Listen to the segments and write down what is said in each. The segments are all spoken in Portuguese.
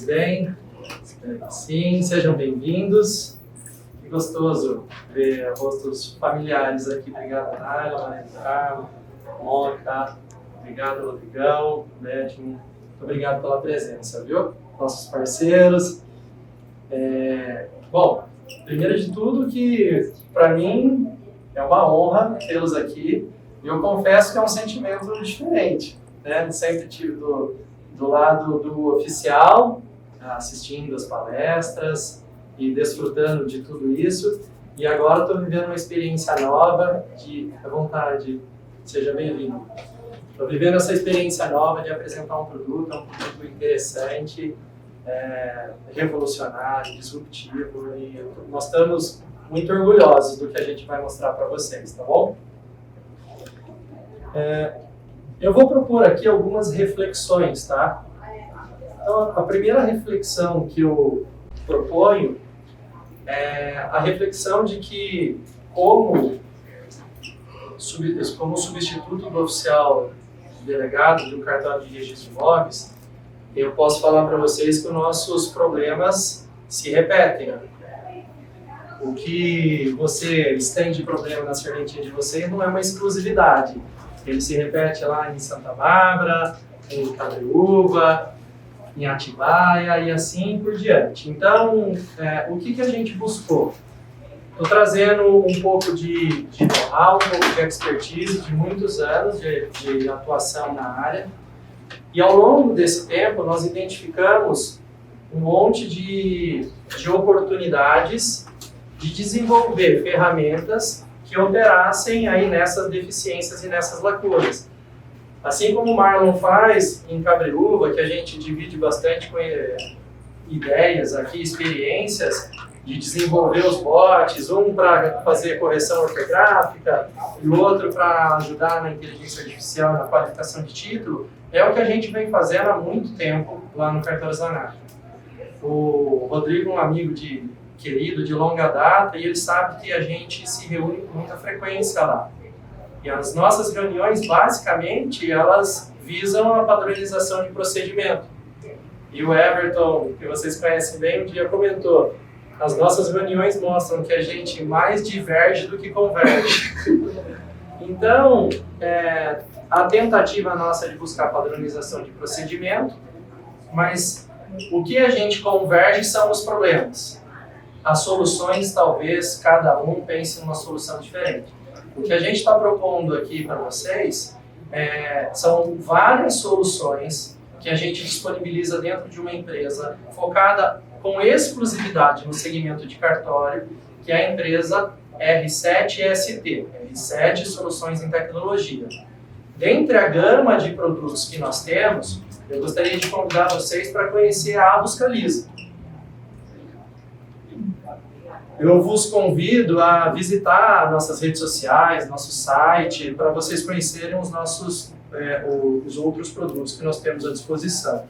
todos bem? Espero que sim, sejam bem-vindos. Que gostoso ver rostos familiares aqui. Obrigado, Naila, Carlos, Moca, obrigado, Rodrigão, Betinho. Muito obrigado pela presença, viu? Nossos parceiros. Bom, primeiro de tudo que, para mim, é uma honra tê-los aqui. E eu confesso que é um sentimento diferente, né? Sempre tive do lado do oficial, assistindo as palestras e desfrutando de tudo isso. E agora estou vivendo uma experiência nova à vontade, seja bem-vindo. Estou vivendo essa experiência nova de apresentar um produto interessante, revolucionário, disruptivo, e nós estamos muito orgulhosos do que a gente vai mostrar para vocês, tá bom? Eu vou propor aqui algumas reflexões, tá? Então, a primeira reflexão que eu proponho é a reflexão de que, como substituto do oficial delegado do cartório de registro de imóveis, eu posso falar para vocês que os nossos problemas se repetem. O que vocês têm de problema na serventia de vocês não é uma exclusividade. Ele se repete lá em Santa Bárbara, em Cabreúva, em Atibaia e assim por diante. Então, o que a gente buscou? Estou trazendo um pouco de know-how, um pouco de expertise de muitos anos de atuação na área. E ao longo desse tempo, nós identificamos um monte de oportunidades de desenvolver ferramentas que operassem aí nessas deficiências e nessas lacunas. Assim como o Marlon faz em Cabreúva, que a gente divide bastante com ideias aqui, experiências de desenvolver os bots, um para fazer correção ortográfica e o outro para ajudar na inteligência artificial, na qualificação de título, é o que a gente vem fazendo há muito tempo lá no Cartório Zanatti. O Rodrigo é um amigo querido de longa data e ele sabe que a gente se reúne com muita frequência lá. E as nossas reuniões, basicamente, elas visam a padronização de procedimento. E o Everton, que vocês conhecem bem, um dia comentou: as nossas reuniões mostram que a gente mais diverge do que converge. Então, a tentativa nossa é de buscar padronização de procedimento, mas o que a gente converge são os problemas. As soluções, talvez, cada um pense em uma solução diferente. O que a gente está propondo aqui para vocês são várias soluções que a gente disponibiliza dentro de uma empresa focada com exclusividade no segmento de cartório, que é a empresa R7ST, R7 Soluções em Tecnologia. Dentre a gama de produtos que nós temos, eu gostaria de convidar vocês para conhecer a Buscaliza. Eu vos convido a visitar nossas redes sociais, nosso site, para vocês conhecerem os outros produtos que nós temos à disposição.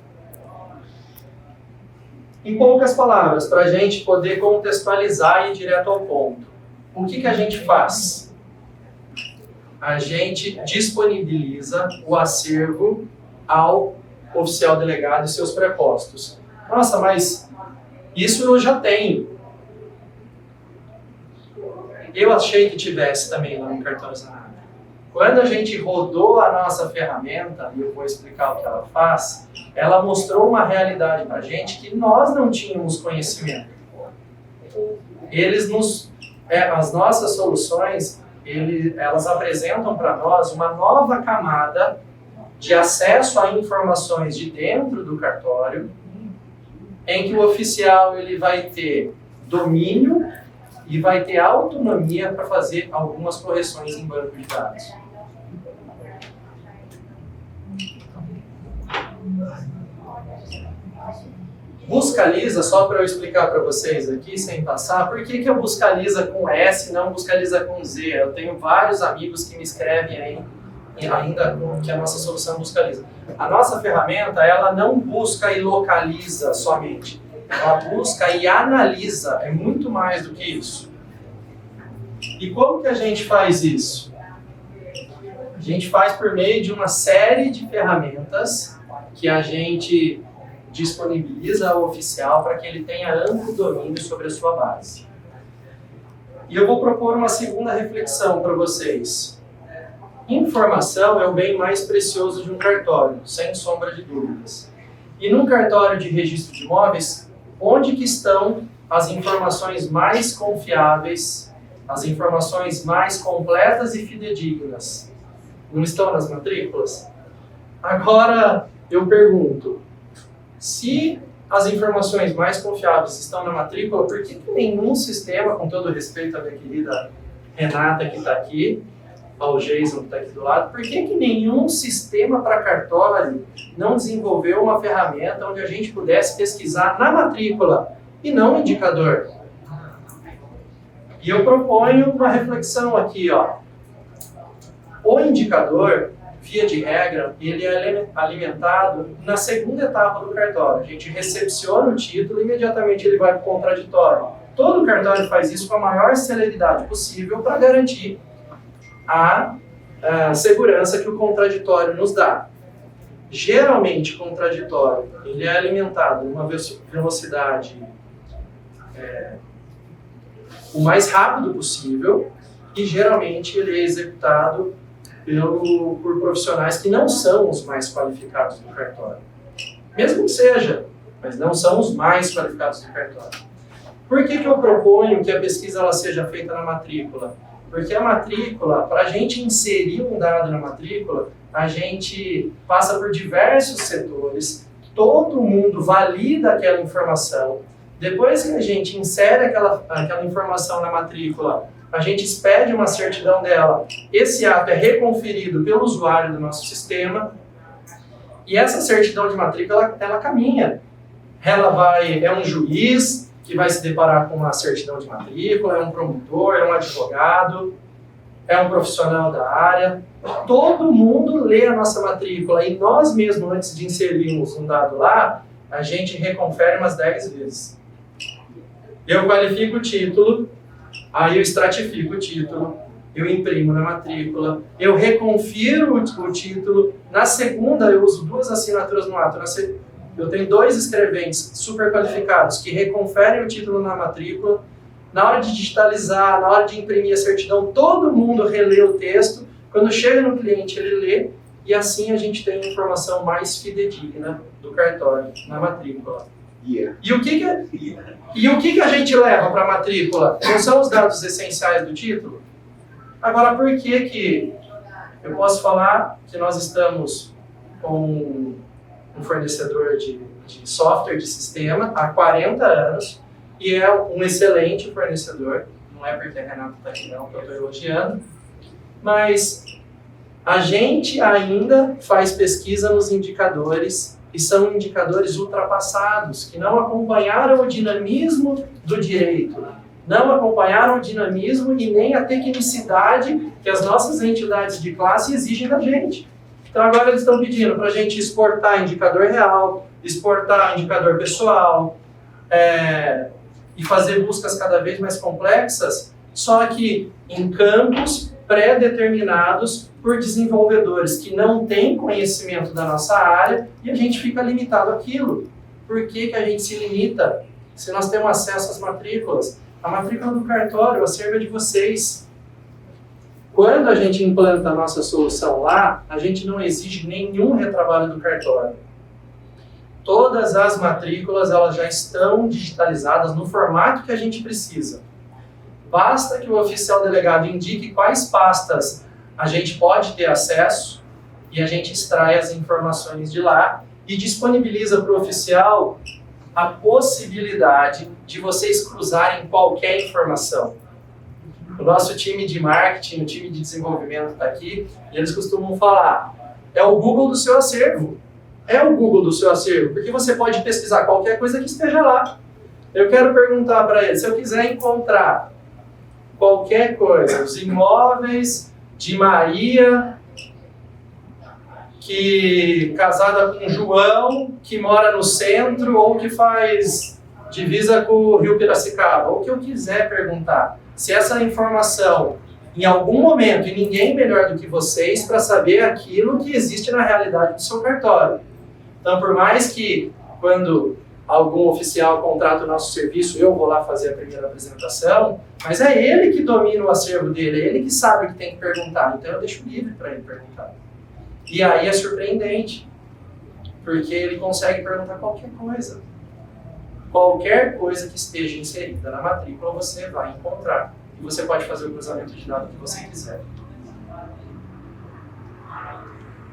Em poucas palavras, para a gente poder contextualizar e ir direto ao ponto. O que a gente faz? A gente disponibiliza o acervo ao oficial delegado e seus prepostos. Nossa, mas isso eu já tenho. Eu achei que tivesse também lá no Cartório Zanatti. Quando a gente rodou a nossa ferramenta, e eu vou explicar o que ela faz, ela mostrou uma realidade para a gente que nós não tínhamos conhecimento. As nossas soluções, elas apresentam para nós uma nova camada de acesso a informações de dentro do cartório, em que o oficial ele vai ter domínio e vai ter autonomia para fazer algumas correções em banco de dados. Buscaliza, só para eu explicar para vocês aqui, sem passar, por que eu Buscaliza com S e não Buscaliza com Z? Eu tenho vários amigos que me escrevem aí, ainda que a nossa solução Buscaliza. A nossa ferramenta, ela não busca e localiza somente. Ela busca e analisa, é muito mais do que isso. E como que a gente faz isso? A gente faz por meio de uma série de ferramentas que a gente disponibiliza ao oficial para que ele tenha amplo domínio sobre a sua base. E eu vou propor uma segunda reflexão para vocês. Informação é o bem mais precioso de um cartório, sem sombra de dúvidas. E num cartório de registro de imóveis, onde que estão as informações mais confiáveis, as informações mais completas e fidedignas? Não estão nas matrículas? Agora eu pergunto, se as informações mais confiáveis estão na matrícula, por que nenhum sistema, com todo respeito à minha querida Renata que está aqui, ao Jason que está aqui do lado, por que nenhum sistema para cartório não desenvolveu uma ferramenta onde a gente pudesse pesquisar na matrícula e não no indicador? E eu proponho uma reflexão aqui, ó. O indicador, via de regra, ele é alimentado na segunda etapa do cartório. A gente recepciona o título e imediatamente ele vai para o contraditório. Todo cartório faz isso com a maior celeridade possível para garantir a segurança que o contraditório nos dá. Geralmente, o contraditório ele é alimentado numa velocidade o mais rápido possível e geralmente ele é executado por profissionais que não são os mais qualificados do cartório. Mesmo que seja, mas não são os mais qualificados do cartório. Por que eu proponho que a pesquisa ela seja feita na matrícula? Porque a matrícula, para a gente inserir um dado na matrícula, a gente passa por diversos setores, todo mundo valida aquela informação. Depois que a gente insere aquela informação na matrícula, a gente expede uma certidão dela. Esse ato é reconferido pelo usuário do nosso sistema. E essa certidão de matrícula, ela caminha. É um juiz que vai se deparar com uma certidão de matrícula, é um promotor, é um advogado, é um profissional da área. Todo mundo lê a nossa matrícula e nós mesmos, antes de inserirmos um dado lá, a gente reconfere umas 10 vezes. Eu qualifico o título, aí eu estratifico o título, eu imprimo na matrícula, eu reconfiro o título. Na segunda, eu uso 2 assinaturas no ato. Eu tenho 2 escreventes super qualificados que reconferem o título na matrícula. Na hora de digitalizar, na hora de imprimir a certidão, todo mundo relê o texto. Quando chega no cliente, ele lê. E assim a gente tem a informação mais fidedigna do cartório na matrícula. Yeah. E o que a gente leva para a matrícula? Não são os dados essenciais do título? Agora, por que eu posso falar que nós estamos com um fornecedor de software, de sistema, há 40 anos, e é um excelente fornecedor, não é porque a Renata está aqui não, que eu estou elogiando, mas a gente ainda faz pesquisa nos indicadores, e são indicadores ultrapassados, que não acompanharam o dinamismo do direito, não acompanharam o dinamismo e nem a tecnicidade que as nossas entidades de classe exigem da gente. Então agora eles estão pedindo para a gente exportar indicador real, exportar indicador pessoal, e fazer buscas cada vez mais complexas, só que em campos pré-determinados por desenvolvedores que não têm conhecimento da nossa área e a gente fica limitado àquilo. Por que a gente se limita? Se nós temos acesso às matrículas, a matrícula do cartório, o acervo é de vocês. Quando a gente implanta a nossa solução lá, a gente não exige nenhum retrabalho do cartório. Todas as matrículas elas já estão digitalizadas no formato que a gente precisa. Basta que o oficial delegado indique quais pastas a gente pode ter acesso e a gente extrai as informações de lá e disponibiliza para o oficial a possibilidade de vocês cruzarem qualquer informação. O nosso time de marketing, o time de desenvolvimento está aqui e eles costumam falar, é o Google do seu acervo. É o Google do seu acervo, porque você pode pesquisar qualquer coisa que esteja lá. Eu quero perguntar para eles, se eu quiser encontrar qualquer coisa, os imóveis de Maria, que casada com João, que mora no centro ou que faz divisa com o Rio Piracicaba, ou o que eu quiser perguntar. Se essa informação, em algum momento, e ninguém melhor do que vocês para saber aquilo que existe na realidade do seu cartório. Então, por mais que quando algum oficial contrata o nosso serviço, eu vou lá fazer a primeira apresentação, mas é ele que domina o acervo dele, é ele que sabe o que tem que perguntar, então eu deixo livre para ele perguntar. E aí é surpreendente, porque ele consegue perguntar qualquer coisa. Qualquer coisa que esteja inserida na matrícula você vai encontrar. E você pode fazer o cruzamento de dados que você quiser.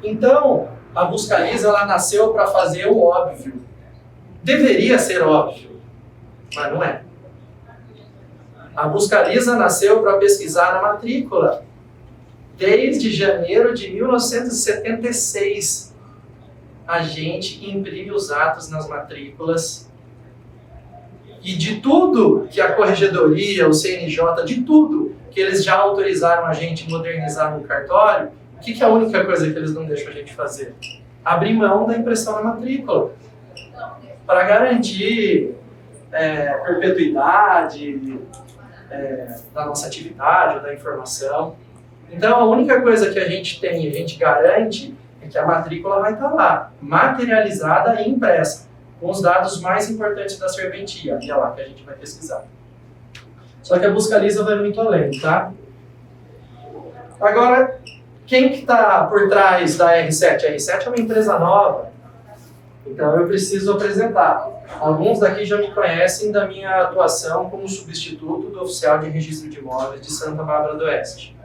Então, a Buscaliza ela nasceu para fazer o óbvio. Deveria ser óbvio, mas não é. A Buscaliza nasceu para pesquisar na matrícula. Desde janeiro de 1976, a gente imprime os atos nas matrículas. E de tudo que a Corregedoria, o CNJ, de tudo que eles já autorizaram a gente modernizar no cartório, o que é a única coisa que eles não deixam a gente fazer? Abrir mão da impressão na matrícula. Para garantir perpetuidade da nossa atividade ou da informação. Então, a única coisa que a gente tem, a gente garante, é que a matrícula vai estar lá, materializada e impressa, com os dados mais importantes da serventia, e é lá que a gente vai pesquisar. Só que a Buscaliza vai muito além, tá? Agora, quem que está por trás da R7? A R7 é uma empresa nova, então eu preciso apresentar. Alguns daqui já me conhecem da minha atuação como substituto do oficial de registro de imóveis de Santa Bárbara do Oeste.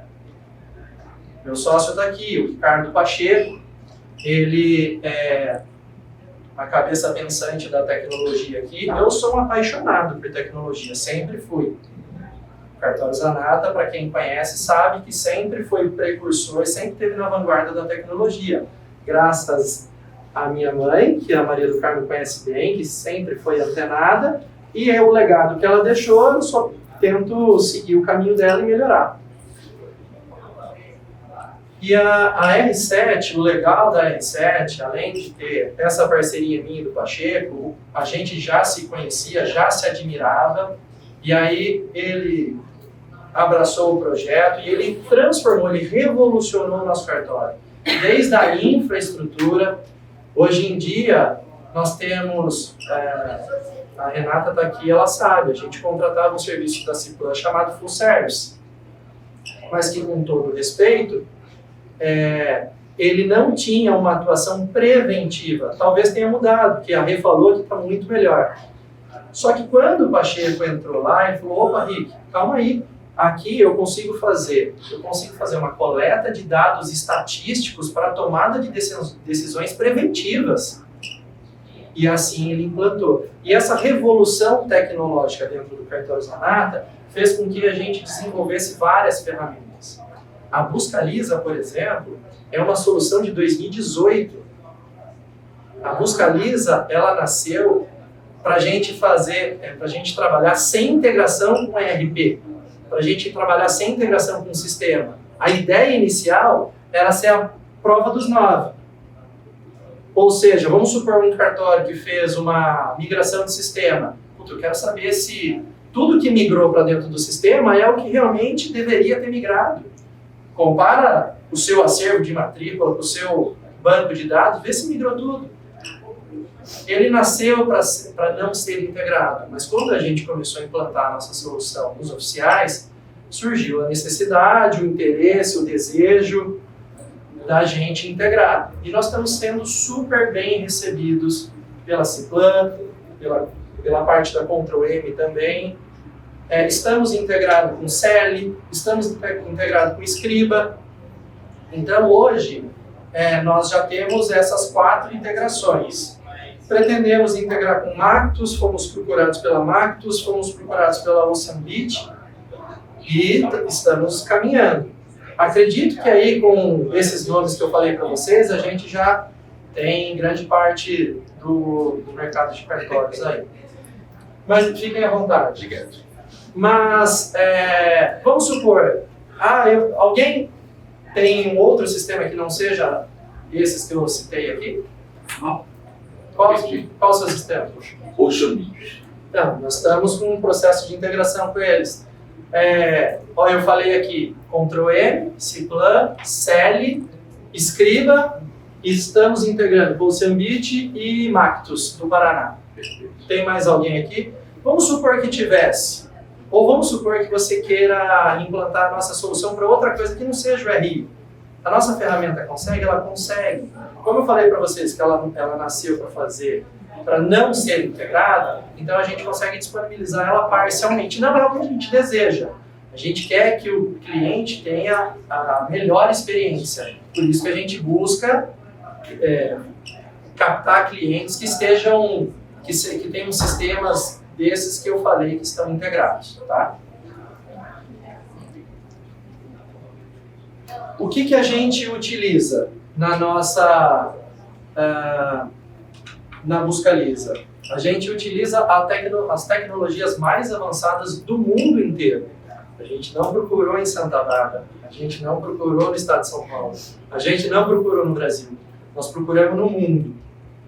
Meu sócio está aqui, o Ricardo Pacheco, ele é a cabeça pensante da tecnologia aqui. Eu sou um apaixonado por tecnologia, sempre fui. O Cartório Zanata, para quem conhece, sabe que sempre foi precursor e sempre esteve na vanguarda da tecnologia. Graças à minha mãe, que a Maria do Carmo conhece bem, que sempre foi antenada, e o legado que ela deixou, eu só tento seguir o caminho dela e melhorar. E a R7, o legal da R7, além de ter essa parceria minha e do Pacheco, a gente já se conhecia, já se admirava, e aí ele abraçou o projeto e ele transformou, ele revolucionou o nosso cartório. Desde a infraestrutura, hoje em dia nós temos, a Renata está aqui, ela sabe, a gente contratava um serviço da Ciplan chamado Full Service, mas que com todo respeito, ele não tinha uma atuação preventiva. Talvez tenha mudado, porque a Rê falou que está muito melhor. Só que quando o Pacheco entrou lá, ele falou, opa, Rick, calma aí, aqui eu consigo fazer uma coleta de dados estatísticos para a tomada de decisões preventivas. E assim ele implantou. E essa revolução tecnológica dentro do Cartório Zanata fez com que a gente desenvolvesse várias ferramentas. A Buscaliza, por exemplo, é uma solução de 2018. A Buscaliza, ela nasceu para a gente trabalhar sem integração com ERP, para a gente trabalhar sem integração com o sistema. A ideia inicial era ser a prova dos 9. Ou seja, vamos supor um cartório que fez uma migração de sistema. Eu quero saber se tudo que migrou para dentro do sistema é o que realmente deveria ter migrado. Compara o seu acervo de matrícula com o seu banco de dados, vê se migrou tudo. Ele nasceu para não ser integrado, mas quando a gente começou a implantar a nossa solução nos oficiais, surgiu a necessidade, o interesse, o desejo da gente integrar. E nós estamos sendo super bem recebidos pela Ciplan, pela parte da Control-M também. Estamos integrados com CELI, estamos integrados com Escriba. Então, hoje, nós já temos essas 4 integrações. Pretendemos integrar com Mactus, fomos procurados pela Mactus, fomos procurados pela Oceanbit e estamos caminhando. Acredito que aí, com esses nomes que eu falei para vocês, a gente já tem grande parte do mercado de cartórios aí. Mas fiquem à vontade. Mas, vamos supor, alguém tem um outro sistema que não seja esses que eu citei aqui? Não. Qual o seu sistema? Oceanbit. Não, nós estamos com um processo de integração com eles. Eu falei aqui, Control-M, Ciplan, CELI, Escriba Estamos integrando Bolsambit e Mactus, do Paraná. Tem mais alguém aqui? Vamos supor que tivesse. Ou vamos supor que você queira implantar a nossa solução para outra coisa que não seja o RI. A nossa ferramenta consegue? Ela consegue. Como eu falei para vocês que ela nasceu para não ser integrada, então a gente consegue disponibilizar ela parcialmente. Não é o que a gente deseja. A gente quer que o cliente tenha a melhor experiência. Por isso que a gente busca captar clientes que estejam, que tenham sistemas desses que eu falei que estão integrados, tá? O que a gente utiliza na nossa na Busca Lisa? A gente utiliza as tecnologias mais avançadas do mundo inteiro. A gente não procurou em Santa Bárbara, a gente não procurou no estado de São Paulo, a gente não procurou no Brasil. Nós procuramos no mundo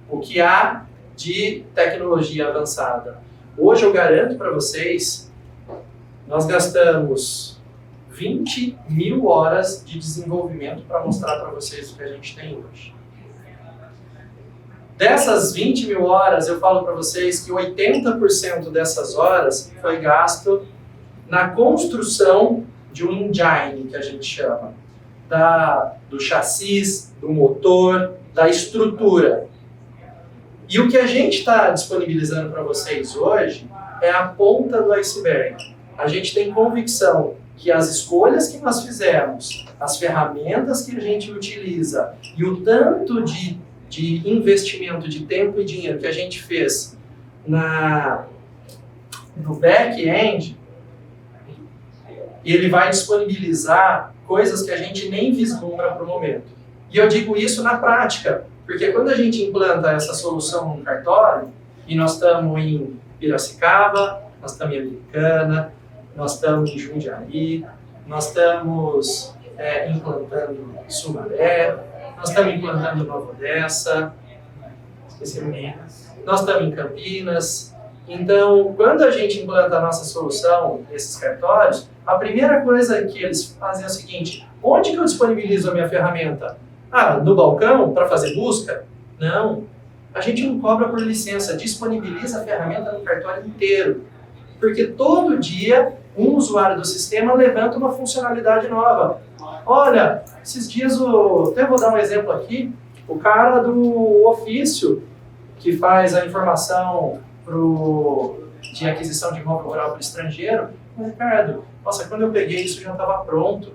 o que há de tecnologia avançada. Hoje eu garanto para vocês, nós gastamos 20 mil horas de desenvolvimento para mostrar para vocês o que a gente tem hoje. Dessas 20 mil horas, eu falo para vocês que 80% dessas horas foi gasto na construção de um engine, que a gente chama, do chassis, do motor, da estrutura. E o que a gente está disponibilizando para vocês hoje é a ponta do iceberg. A gente tem convicção que as escolhas que nós fizemos, as ferramentas que a gente utiliza e o tanto de investimento de tempo e dinheiro que a gente fez no back-end, ele vai disponibilizar coisas que a gente nem vislumbra para o momento. E eu digo isso na prática, porque quando a gente implanta essa solução no cartório, e nós estamos em Piracicaba, nós estamos em Americana, nós estamos em Jundiaí, nós estamos implantando Sumaré, nós estamos implantando Nova Odessa, nós estamos em Campinas. Então, quando a gente implanta a nossa solução nesses cartórios, a primeira coisa que eles fazem é o seguinte: onde que eu disponibilizo a minha ferramenta? No balcão, para fazer busca? Não. A gente não cobra por licença, disponibiliza a ferramenta no cartório inteiro. Porque todo dia, um usuário do sistema levanta uma funcionalidade nova. Olha, esses dias, até vou dar um exemplo aqui, o cara do ofício, que faz a informação de aquisição de imóvel rural para o estrangeiro, Ricardo, nossa, quando eu peguei isso já estava pronto.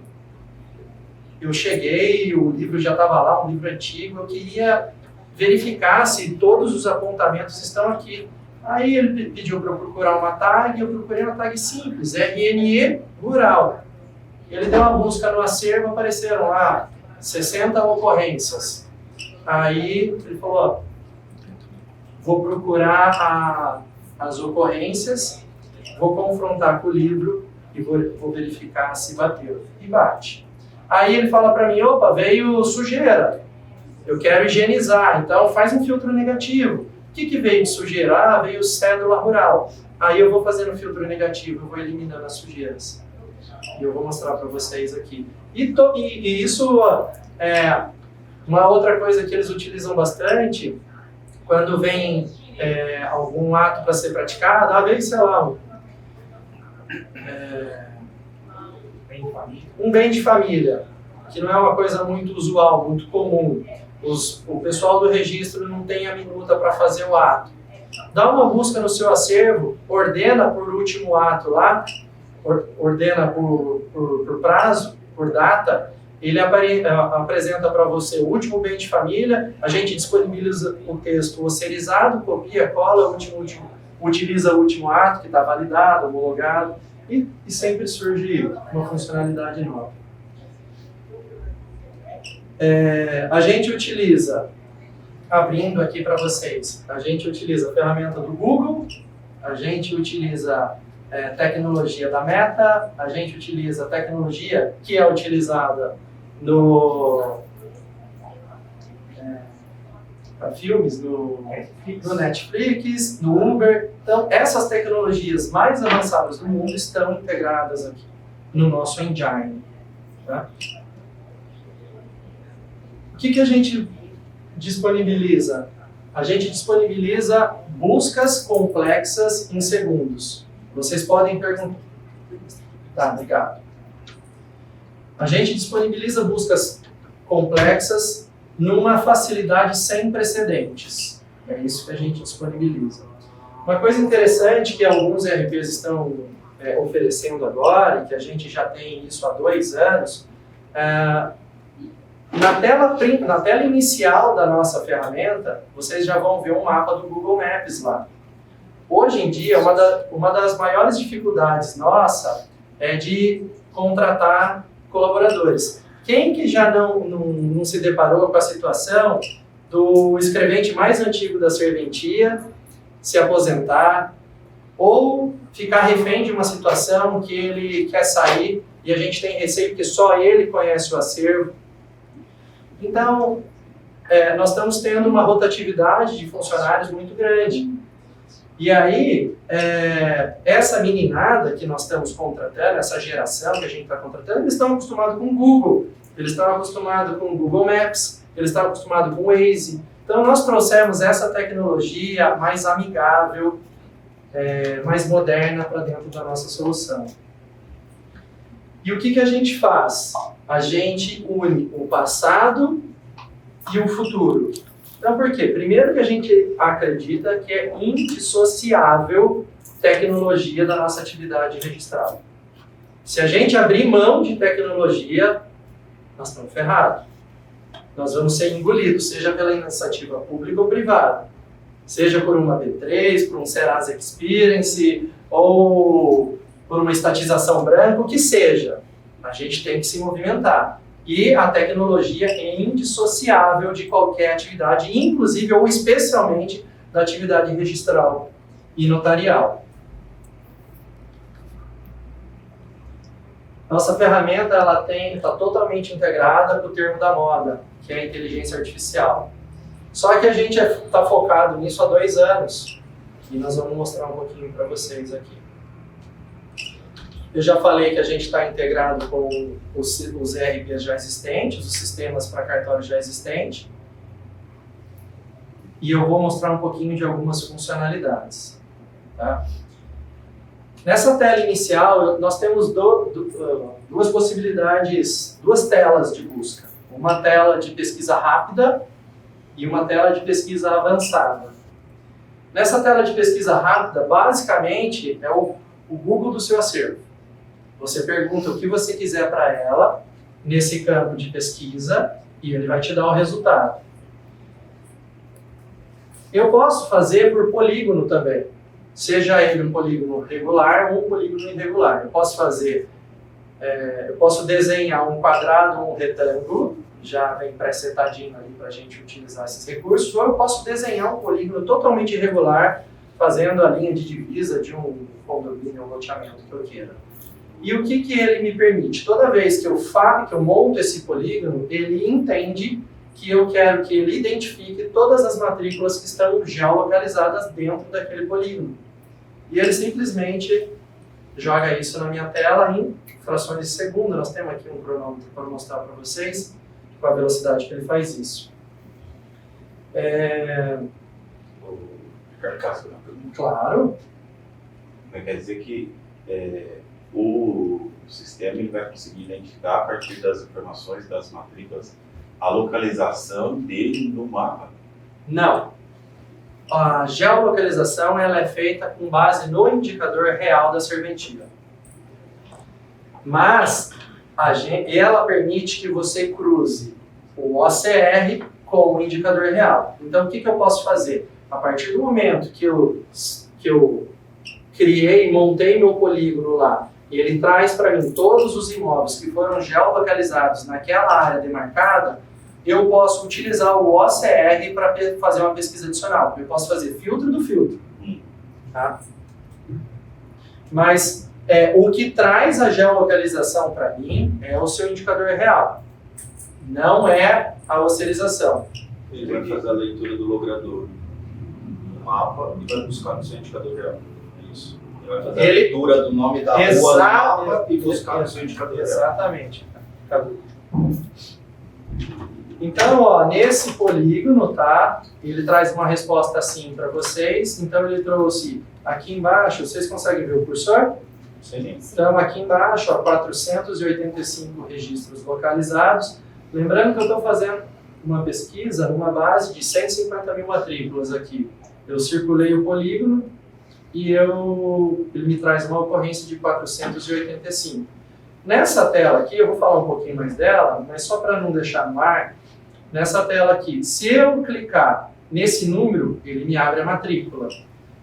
Eu cheguei, o livro já estava lá, um livro antigo, eu queria verificar se todos os apontamentos estão aqui. Aí ele pediu para eu procurar uma tag, eu procurei uma tag simples, RNE Rural. Ele deu uma busca no acervo, apareceram lá 60 ocorrências. Aí ele falou, vou procurar as ocorrências, vou confrontar com o livro e vou verificar se bateu. E bate. Aí ele fala para mim, opa, veio sujeira, eu quero higienizar, então faz um filtro negativo. O que veio de sujeira? Veio cédula rural. Aí eu vou fazendo filtro negativo, eu vou eliminando as sujeiras. E eu vou mostrar para vocês aqui. E isso é uma outra coisa que eles utilizam bastante, quando vem algum ato para ser praticado, vem, sei lá, um bem de família, que não é uma coisa muito usual, muito comum. O pessoal do registro não tem a minuta para fazer o ato. Dá uma busca no seu acervo, ordena por último ato lá, ordena por prazo, por data, ele apresenta para você o último bem de família, a gente disponibiliza o texto osserizado, copia, cola, utiliza o último ato que está validado, homologado, e sempre surge uma funcionalidade nova. A gente utiliza, abrindo aqui para vocês, a gente utiliza a ferramenta do Google, a gente utiliza tecnologia da Meta, a gente utiliza a tecnologia que é utilizada para filmes, no Netflix, no Uber. Então, essas tecnologias mais avançadas do mundo estão integradas aqui no nosso engine. Tá? O que a gente disponibiliza? A gente disponibiliza buscas complexas em segundos. Vocês podem perguntar. Tá, obrigado. A gente disponibiliza buscas complexas numa facilidade sem precedentes. É isso que a gente disponibiliza. Uma coisa interessante que alguns ERPs estão oferecendo agora, e que a gente já tem isso há 2 anos, na tela inicial da nossa ferramenta, vocês já vão ver um mapa do Google Maps lá. Hoje em dia, uma das maiores dificuldades nossa é de contratar colaboradores. Quem que já não se deparou com a situação do escrevente mais antigo da serventia se aposentar ou ficar refém de uma situação que ele quer sair e a gente tem receio que só ele conhece o acervo? Então, nós estamos tendo uma rotatividade de funcionários muito grande. E aí, essa meninada que nós estamos contratando, essa geração que a gente está contratando, eles estão acostumados com o Google, eles estão acostumados com o Google Maps, eles estão acostumados com o Waze. Então, nós trouxemos essa tecnologia mais amigável, mais moderna para dentro da nossa solução. E o que a gente faz? A gente une o passado e o futuro. Então, por quê? Primeiro que a gente acredita que é indissociável tecnologia da nossa atividade registral. Se a gente abrir mão de tecnologia, nós estamos ferrados. Nós vamos ser engolidos, seja pela iniciativa pública ou privada. Seja por uma B3, por um Serasa Experience, ou por uma estatização branca, o que seja. A gente tem que se movimentar. E a tecnologia é indissociável de qualquer atividade, inclusive ou especialmente da atividade registral e notarial. Nossa ferramenta está totalmente integrada com o termo da moda, que é a inteligência artificial. Só que a gente está focado nisso há 2 anos, e nós vamos mostrar um pouquinho para vocês aqui. Eu já falei que a gente está integrado com os ERPs já existentes, os sistemas para cartório já existentes. E eu vou mostrar um pouquinho de algumas funcionalidades. Tá? Nessa tela inicial, nós temos duas possibilidades, 2 telas de busca. Uma tela de pesquisa rápida e uma tela de pesquisa avançada. Nessa tela de pesquisa rápida, basicamente, é o Google do seu acervo. Você pergunta o que você quiser para ela, nesse campo de pesquisa, e ele vai te dar o resultado. Eu posso fazer por polígono também, seja ele um polígono regular ou um polígono irregular. Eu posso desenhar um quadrado ou um retângulo, já vem pré-setadinho ali para a gente utilizar esses recursos, ou eu posso desenhar um polígono totalmente irregular, fazendo a linha de divisa de um condomínio ou loteamento que eu queira. E o que ele me permite? Toda vez que eu monto esse polígono, ele entende que eu quero que ele identifique todas as matrículas que estão geolocalizadas dentro daquele polígono. E ele simplesmente joga isso na minha tela em frações de segundo. Nós temos aqui um cronômetro para mostrar para vocês com a velocidade que ele faz isso. Claro. Quer dizer que o sistema ele vai conseguir identificar, a partir das informações das matrículas, a localização dele no mapa? Não. A geolocalização ela é feita com base no indicador real da serventia. Mas ela permite que você cruze o OCR com o indicador real. Então, o que eu posso fazer? A partir do momento que eu criei, montei meu polígono lá, e ele traz para mim todos os imóveis que foram geolocalizados naquela área demarcada, eu posso utilizar o OCR para fazer uma pesquisa adicional. Eu posso fazer filtro do filtro. Tá? Mas o que traz a geolocalização para mim é o seu indicador real. Não é a osserização. Ele vai fazer a leitura do logrador no mapa e vai buscar no seu indicador real. É isso. Ele vai fazer a leitura do nome da rua no mapa e buscar no seu indicador real. Exatamente. Então, ó, nesse polígono, tá? Ele traz uma resposta assim para vocês. Então, ele trouxe aqui embaixo, vocês conseguem ver o cursor? Sim. Então, aqui embaixo, ó, 485 registros localizados. Lembrando que eu estou fazendo uma pesquisa numa base de 150 mil matrículas aqui. Eu circulei o polígono e ele me traz uma ocorrência de 485. Nessa tela aqui, eu vou falar um pouquinho mais dela, mas só para não deixar no ar, nessa tela aqui, se eu clicar nesse número, ele me abre a matrícula.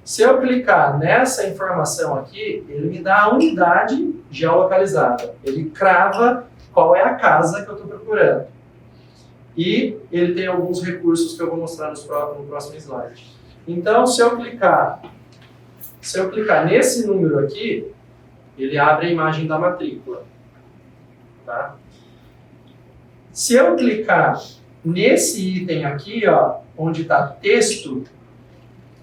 Se eu clicar nessa informação aqui, ele me dá a unidade geolocalizada. Ele crava qual é a casa que eu estou procurando. E ele tem alguns recursos que eu vou mostrar no próximo slide. Então, se eu clicar nesse número aqui, ele abre a imagem da matrícula. Tá? Se eu clicar nesse item aqui, ó, onde está texto,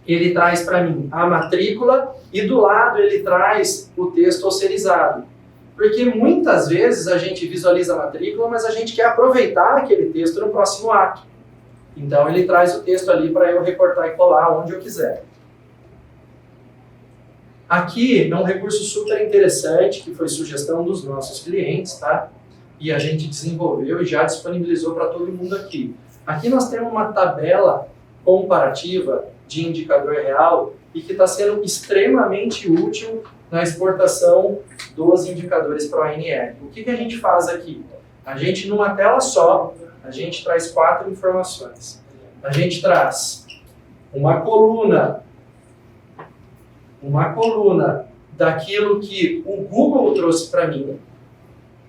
ele traz para mim a matrícula e do lado ele traz o texto osserizado. Porque muitas vezes a gente visualiza a matrícula, mas a gente quer aproveitar aquele texto no próximo ato. Então ele traz o texto ali para eu recortar e colar onde eu quiser. Aqui é um recurso super interessante, que foi sugestão dos nossos clientes, tá? E a gente desenvolveu e já disponibilizou para todo mundo aqui. Aqui nós temos uma tabela comparativa de indicador real e que está sendo extremamente útil na exportação dos indicadores para o ANR. O que a gente faz aqui? A gente, numa tela só, a gente traz 4 informações. A gente traz uma coluna daquilo que o Google trouxe para mim,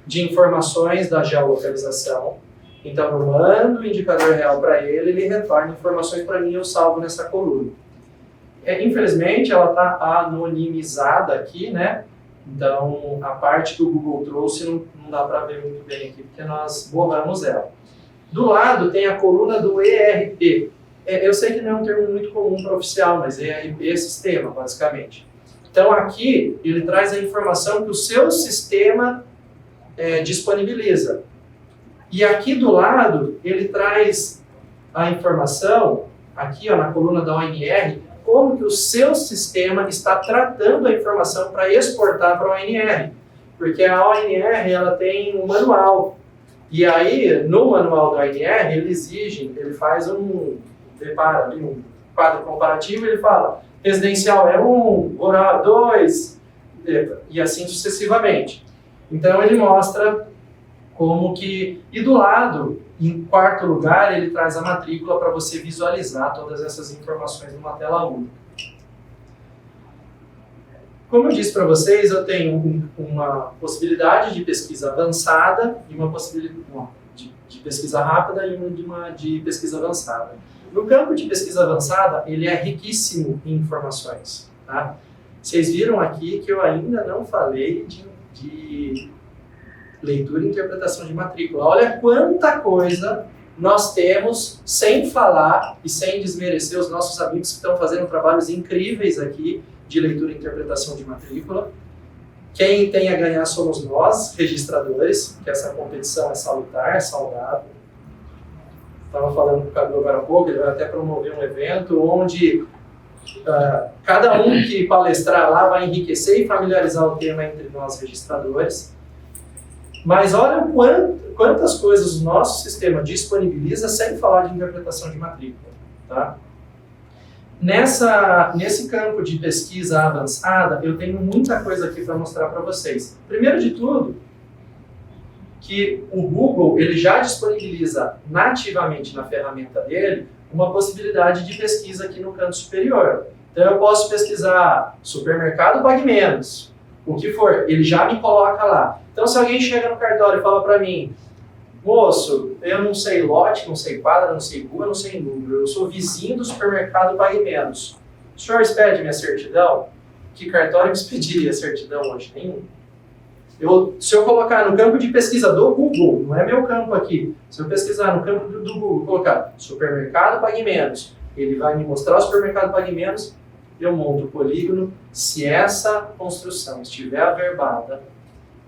de informações da geolocalização. Então, eu mando o indicador real para ele retorna informações para mim e eu salvo nessa coluna. Infelizmente, ela está anonimizada aqui, né? Então, a parte que o Google trouxe não dá para ver muito bem aqui, porque nós borramos ela. Do lado tem a coluna do ERP. Eu sei que não é um termo muito comum para oficial, mas ERP é sistema, basicamente. Então, aqui, ele traz a informação que o seu sistema disponibiliza. E aqui do lado, ele traz a informação, aqui ó, na coluna da ONR, como que o seu sistema está tratando a informação para exportar para a ONR. Porque a ONR ela tem um manual. E aí, no manual da ONR, ele faz um quadro comparativo, ele fala, residencial é 1, rural 2, e assim sucessivamente. Então ele mostra como que... E do lado, em quarto lugar, ele traz a matrícula para você visualizar todas essas informações numa tela única. Como eu disse para vocês, eu tenho uma possibilidade de pesquisa avançada e uma possibilidade de pesquisa rápida e uma de pesquisa avançada. No campo de pesquisa avançada, ele é riquíssimo em informações. Tá? Vocês viram aqui que eu ainda não falei de leitura e interpretação de matrícula. Olha quanta coisa nós temos sem falar e sem desmerecer os nossos amigos que estão fazendo trabalhos incríveis aqui de leitura e interpretação de matrícula. Quem tem a ganhar somos nós, registradores, que essa competição é salutar, é saudável. Estava falando com o Cadu agora há pouco, ele vai até promover um evento onde cada um que palestrar lá vai enriquecer e familiarizar o tema entre nós registradores. Mas olha quantas coisas o nosso sistema disponibiliza sem falar de interpretação de matrícula. Tá? Nesse campo de pesquisa avançada, eu tenho muita coisa aqui para mostrar para vocês. Primeiro de tudo, que o Google ele já disponibiliza nativamente na ferramenta dele uma possibilidade de pesquisa aqui no canto superior. Então eu posso pesquisar supermercado pague menos, o que for, ele já me coloca lá. Então se alguém chega no cartório e fala para mim, moço, eu não sei lote, não sei quadra, não sei rua, não sei número, eu sou vizinho do supermercado pague menos. O senhor expede minha certidão? Que cartório me expediria a certidão hoje? Nenhum. Se eu colocar no campo de pesquisa do Google, não é meu campo aqui, se eu pesquisar no campo do Google, colocar supermercado pague menos, ele vai me mostrar o supermercado pague menos, eu monto o polígono. Se essa construção estiver averbada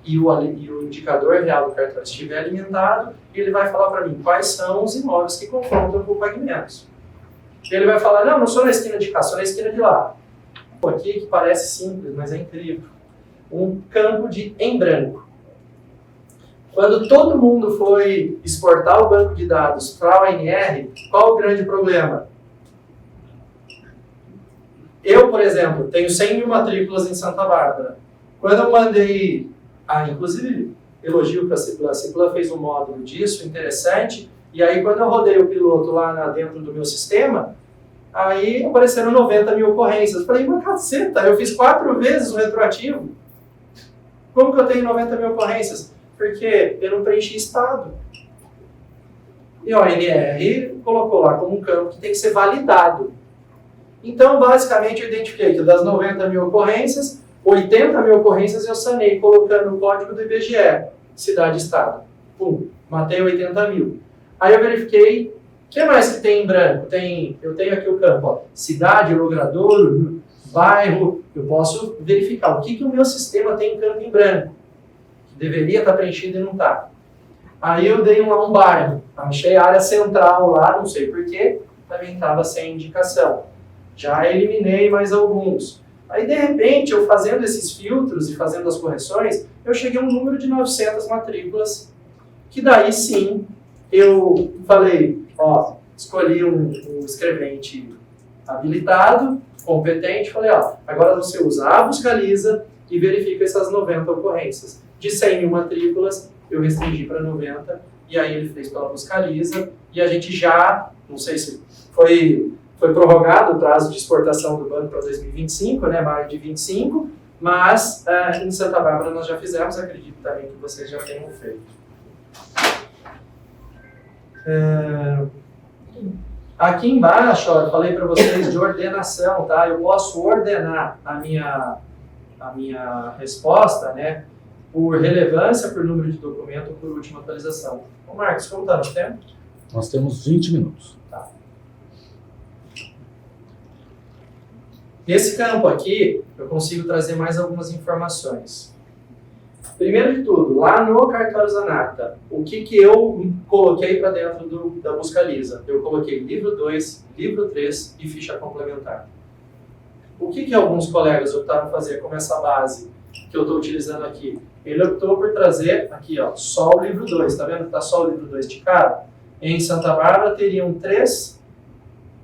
e o indicador real do cartório estiver alimentado, ele vai falar para mim quais são os imóveis que confrontam com pagamentos. Ele vai falar, não sou na esquina de cá, sou na esquina de lá. Pô, aqui que parece simples, mas é incrível. Um campo em branco. Quando todo mundo foi exportar o banco de dados para a ONR, qual o grande problema? Eu, por exemplo, tenho 100 mil matrículas em Santa Bárbara. Quando eu mandei, inclusive elogio para a Ciplan fez um módulo disso, interessante, e aí quando eu rodei o piloto lá dentro do meu sistema, aí apareceram 90 mil ocorrências. Eu falei, mas caceta, eu fiz 4 vezes o retroativo. Como que eu tenho 90 mil ocorrências? Porque eu não preenchi estado. E a ONR colocou lá como um campo que tem que ser validado. Então, basicamente, eu identifiquei que das 90 mil ocorrências, 80 mil ocorrências eu sanei colocando o código do IBGE, cidade e estado. Matei 80 mil. Aí eu verifiquei, o que mais que tem em branco? Eu tenho aqui o campo, cidade, logradouro, bairro, eu posso verificar o que o meu sistema tem em campo em branco. Que deveria estar preenchido e não está. Aí eu dei um bairro, achei a área central lá, não sei porquê, também estava sem indicação. Já eliminei mais alguns. Aí, de repente, eu fazendo esses filtros e fazendo as correções, eu cheguei a um número de 900 matrículas, que daí sim, eu falei, escolhi um escrevente habilitado, competente, falei, agora você usa a Buscaliza e verifica essas 90 ocorrências. De 100 mil matrículas, eu restringi para 90, e aí ele fez pela Buscaliza, e a gente já, não sei se foi prorrogado o prazo de exportação do banco para 2025, maio de 25, mas em Santa Bárbara nós já fizemos, acredito também que vocês já tenham feito. Aqui embaixo, eu falei para vocês de ordenação, tá? Eu posso ordenar a minha resposta, por relevância, por número de documento, por última atualização. Ô Marcos, como está no tempo? Nós temos 20 minutos. Tá. Nesse campo aqui, eu consigo trazer mais algumas informações. Primeiro de tudo, lá no cartório Zanata, o que eu coloquei para dentro da Buscaliza? Eu coloquei livro 2, livro 3 e ficha complementar. O que alguns colegas optaram fazer como essa base que eu estou utilizando aqui? Ele optou por trazer aqui, só o livro 2. Está vendo que está só o livro 2 de cara? Em Santa Bárbara teriam 3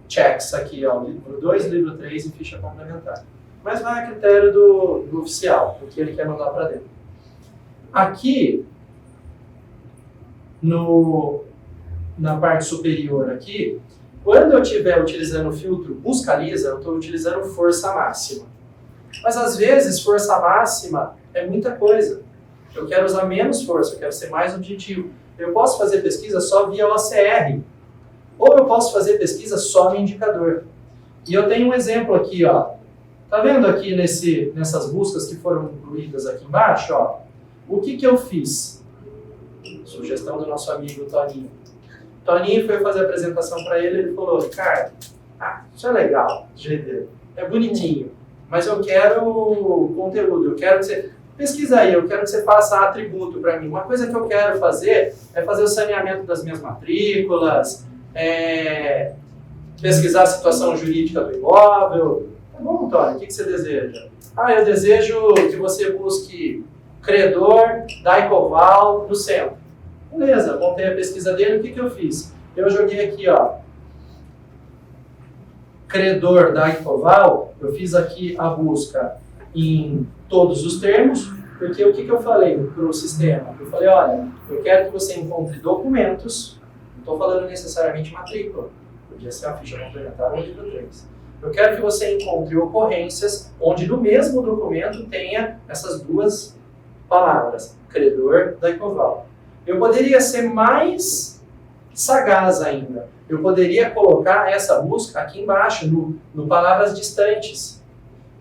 checks aqui, livro 2, livro 3 e ficha complementar. Mas vai a critério do oficial, o que ele quer mandar para dentro. Aqui, na parte superior aqui, quando eu estiver utilizando o filtro Buscaliza, eu estou utilizando força máxima. Mas às vezes, força máxima é muita coisa. Eu quero usar menos força, eu quero ser mais objetivo. Eu posso fazer pesquisa só via OCR. Ou eu posso fazer pesquisa só no indicador. E eu tenho um exemplo aqui, Tá vendo aqui nessas buscas que foram incluídas aqui embaixo, O que eu fiz? Sugestão do nosso amigo Toninho. Toninho foi fazer a apresentação para ele falou, Ricardo, isso é legal, é bonitinho, mas eu quero conteúdo, eu quero que você... Pesquisa aí, eu quero que você faça atributo para mim. Uma coisa que eu quero fazer é fazer o saneamento das minhas matrículas, pesquisar a situação jurídica do imóvel. Tá bom, Tony, o que você deseja? Eu desejo que você busque credor da Ecoval no centro. Beleza, montei a pesquisa dele, o que eu fiz? Eu joguei aqui, credor da Ecoval, eu fiz aqui a busca em todos os termos, porque o que eu falei para o sistema? Eu falei, olha, eu quero que você encontre documentos, não estou falando necessariamente matrícula, podia ser uma ficha complementar ou livro 3. Eu quero que você encontre ocorrências onde no mesmo documento tenha essas duas palavras, credor da Ecoval. Eu poderia ser mais sagaz ainda. Eu poderia colocar essa busca aqui embaixo, no palavras distantes.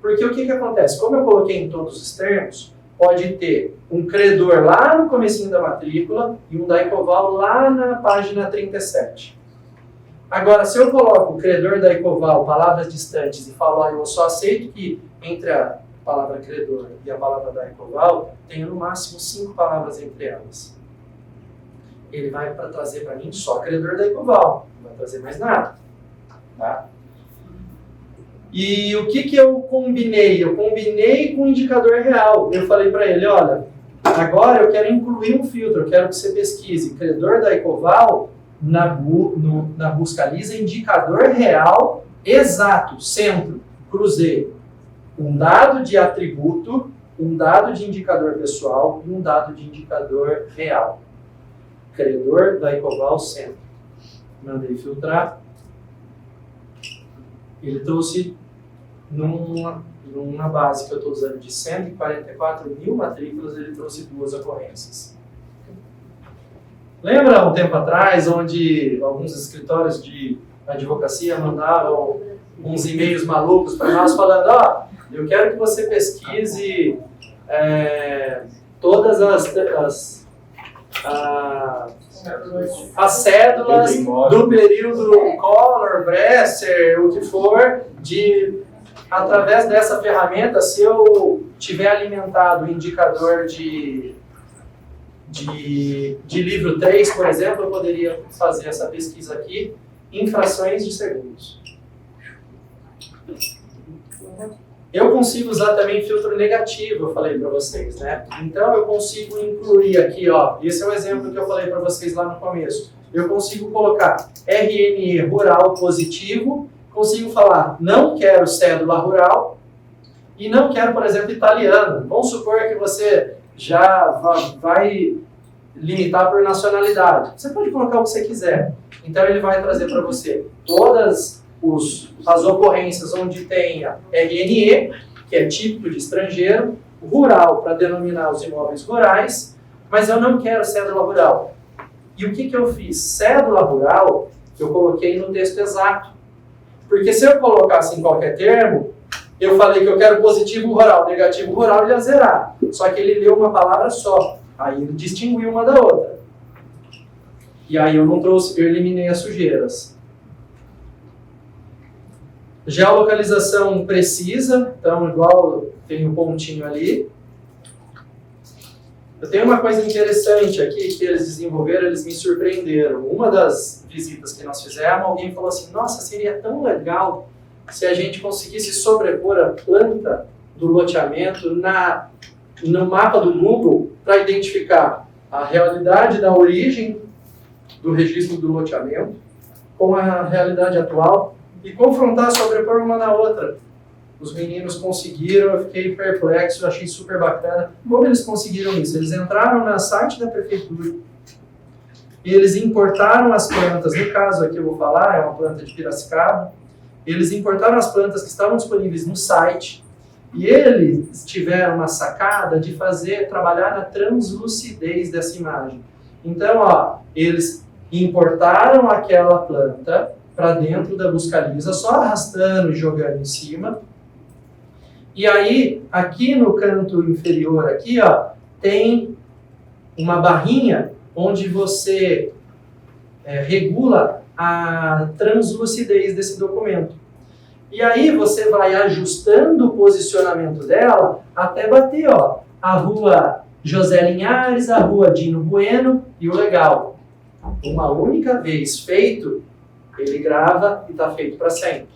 Porque o que acontece? Como eu coloquei em todos os termos, pode ter um credor lá no comecinho da matrícula e um da Ecoval lá na página 37. Agora, se eu coloco o credor da Ecoval, palavras distantes, e falo, eu só aceito que entre a palavra credor e a palavra da Ecoval tenha no máximo 5 palavras entre elas. Ele vai trazer para mim só credor da Ecoval, não vai trazer mais nada. Tá? E o que eu combinei? Eu combinei com o indicador real. Eu falei para ele, olha, agora eu quero incluir um filtro, eu quero que você pesquise credor da Ecoval na busca lisa, indicador real, exato, centro, cruzei. Um dado de atributo, um dado de indicador pessoal e um dado de indicador real. Credor da Ecoval centro. Mandei filtrar. Ele trouxe numa base que eu estou usando de 144 mil matrículas, ele trouxe 2 ocorrências. Lembra um tempo atrás, onde alguns escritórios de advocacia mandavam uns e-mails malucos para nós falando, ó, eu quero que você pesquise todas as cédulas do período Collor, Bresser, o que for, através dessa ferramenta, se eu tiver alimentado o indicador de livro 3, por exemplo, eu poderia fazer essa pesquisa aqui em frações de segundos. Eu consigo usar também filtro negativo, eu falei para vocês, né? Então eu consigo incluir aqui, ó, esse é o exemplo que eu falei para vocês lá no começo. Eu consigo colocar RNE rural positivo, consigo falar não quero cédula rural e não quero, por exemplo, italiano. Vamos supor que você já vai limitar por nacionalidade. Você pode colocar o que você quiser. Então ele vai trazer para você todas as ocorrências onde tenha RNE, que é típico de estrangeiro, rural para denominar os imóveis rurais, mas eu não quero cédula rural. E o que eu fiz? Cédula rural eu coloquei no texto exato. Porque se eu colocasse em qualquer termo, eu falei que eu quero positivo rural, negativo rural, ele ia zerar. Só que ele leu uma palavra só. Aí ele distinguiu uma da outra. E aí eu eliminei as sujeiras. Geolocalização precisa, então igual tem um pontinho ali. Eu tenho uma coisa interessante aqui que eles desenvolveram, eles me surpreenderam. Uma das visitas que nós fizemos, alguém falou assim, nossa, seria tão legal se a gente conseguisse sobrepor a planta do loteamento no mapa do Google para identificar a realidade da origem do registro do loteamento com a realidade atual e confrontar, sobrepor uma na outra. Os meninos conseguiram, eu fiquei perplexo, eu achei super bacana. Como eles conseguiram isso? Eles entraram no site da prefeitura e eles importaram as plantas, no caso aqui eu vou falar, é uma planta de Piracicaba, eles importaram as plantas que estavam disponíveis no site e eles tiveram uma sacada de trabalhar na translucidez dessa imagem. Então, ó, eles importaram aquela planta para dentro da busca lisa, só arrastando e jogando em cima. E aí, aqui no canto inferior, aqui, ó, tem uma barrinha onde você regula a translucidez desse documento. E aí você vai ajustando o posicionamento dela até bater, ó, a rua José Linhares, a rua Dino Bueno e o legal. Uma única vez feito, ele grava e está feito para sempre.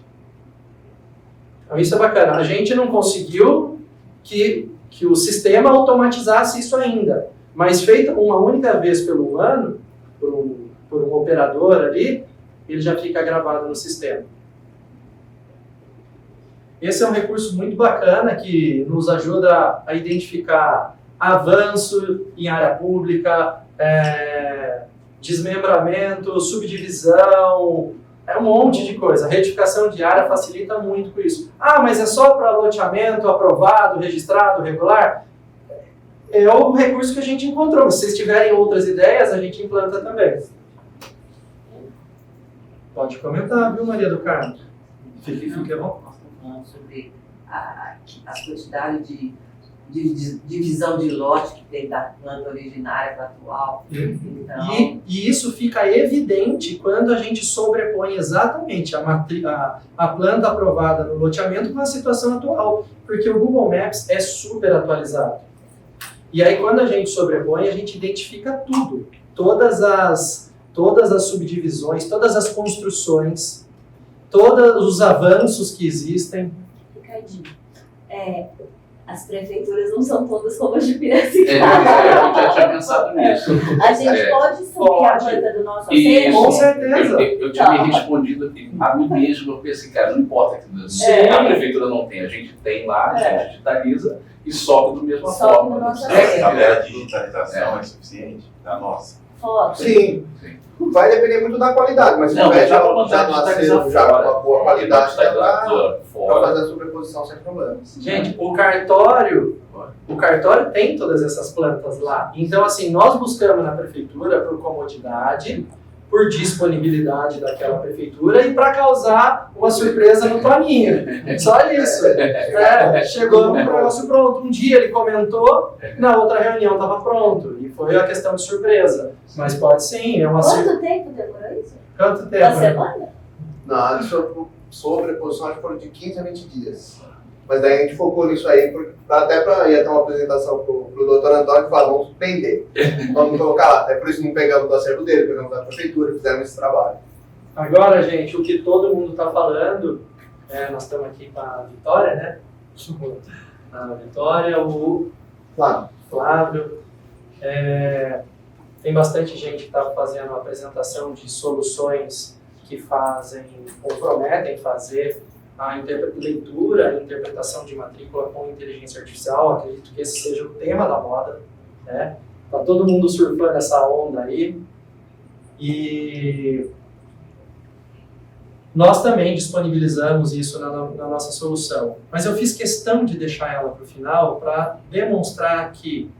Então isso é bacana. A gente não conseguiu que o sistema automatizasse isso ainda, mas feito uma única vez pelo humano, por um operador ali, ele já fica gravado no sistema. Esse é um recurso muito bacana que nos ajuda a identificar avanço em área pública, desmembramento, subdivisão, um monte de coisa. A retificação de área facilita muito com isso. Ah, mas é só para loteamento aprovado, registrado, regular? É o recurso que a gente encontrou. Se vocês tiverem outras ideias, a gente implanta também. Pode comentar, viu, Maria do Carmo? Fique à vontade. Falando sobre as quantidades de divisão de lote que tem da planta originária para a atual. Então... E isso fica evidente quando a gente sobrepõe exatamente a planta aprovada no loteamento com a situação atual. Porque o Google Maps é super atualizado. E aí, quando a gente sobrepõe, a gente identifica tudo. Todas as subdivisões, todas as construções, todos os avanços que existem. Ricardinho, as prefeituras não são todas como as de Piracicaba. Eu já tinha pensado nisso. A gente pode subir a planta do nosso acervo? Com certeza. Eu tinha me respondido a mim mesmo, eu pensei, cara, não importa que Sim. a prefeitura não tem, a gente tem lá, a gente digitaliza e sobe da mesma Sobe forma. no nosso A digitalização é suficiente da nossa. Foto. Sim. Vai depender muito da qualidade, mas se Não, tiver já já pra no digitalizar acervo, já com uma boa qualidade, dá pra fora. fazer a sobreposição sem problemas. Gente, o cartório tem todas essas plantas lá. Então, assim, nós buscamos na prefeitura por comodidade, por disponibilidade daquela prefeitura e para causar uma surpresa no Toninho. Só isso. Chegou no negócio pronto. Um dia ele comentou, na outra reunião estava pronto. E foi a questão de surpresa. Mas pode sim, é uma Quanto tempo demorou isso? Quanto Uma tempo? semana? Na sobreposição, acho que foram de 15 a 20 dias. Mas daí a gente focou nisso aí, até para ir até uma apresentação pro doutor Antônio que fala, vamos prender. Vamos colocar lá. Até por isso não pegamos do acervo dele, pegamos da prefeitura, fizemos esse trabalho. Agora, gente, o que todo mundo está falando, nós estamos aqui com a Vitória, né? A Vitória, o Flávio. Tem bastante gente que está fazendo a apresentação de soluções que comprometem fazer a leitura e interpretação de matrícula com inteligência artificial. Acredito que esse seja o tema da moda, né? Tá todo mundo surfando essa onda aí. E nós também disponibilizamos isso na nossa solução. Mas eu fiz questão de deixar ela para o final para demonstrar que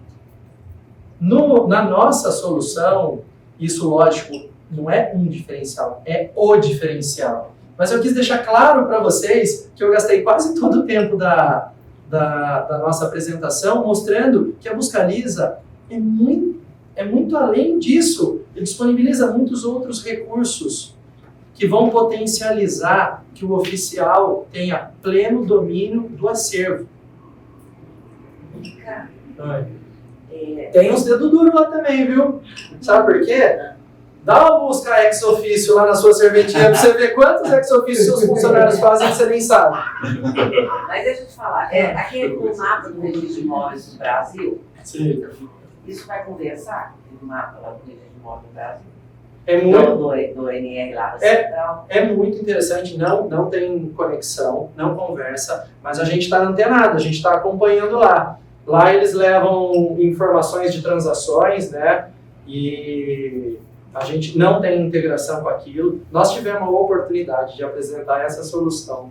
na nossa solução, isso, lógico, não é um diferencial, é o diferencial. Mas eu quis deixar claro para vocês que eu gastei quase todo o tempo da nossa apresentação mostrando que a Buscaliza é muito além disso. Ele disponibiliza muitos outros recursos que vão potencializar que o oficial tenha pleno domínio do acervo. Tem uns dedos duros lá também, viu? Sabe por quê? Dá uma busca ex-ofício lá na sua serventia pra você ver quantos ex-ofícios seus funcionários fazem que você nem sabe. Mas deixa eu te falar, aquele mapa do registro de imóveis do Brasil, Sim. isso vai conversar com o mapa lá do registro de imóveis do Brasil? É muito, Do NR lá da Central? é muito interessante, não tem conexão, não conversa, mas a gente está antenado, a gente está acompanhando lá. Lá eles levam informações de transações, né? E a gente não tem integração com aquilo. Nós tivemos a oportunidade de apresentar essa solução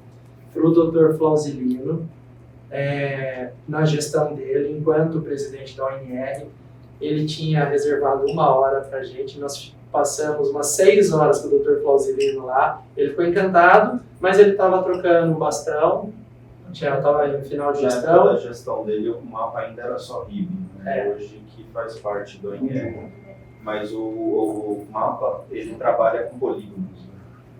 para o Dr. Flauzilino, na gestão dele, enquanto presidente da ONR. Ele tinha reservado 1 hora para a gente, nós passamos umas 6 horas com o Dr. Flauzilino lá. Ele ficou encantado, mas ele estava trocando o bastão, já estava em final de gestão. Na gestão dele, o mapa ainda era só RIB, né? Hoje que faz parte do ONR. Mas o mapa, ele trabalha com polígonos.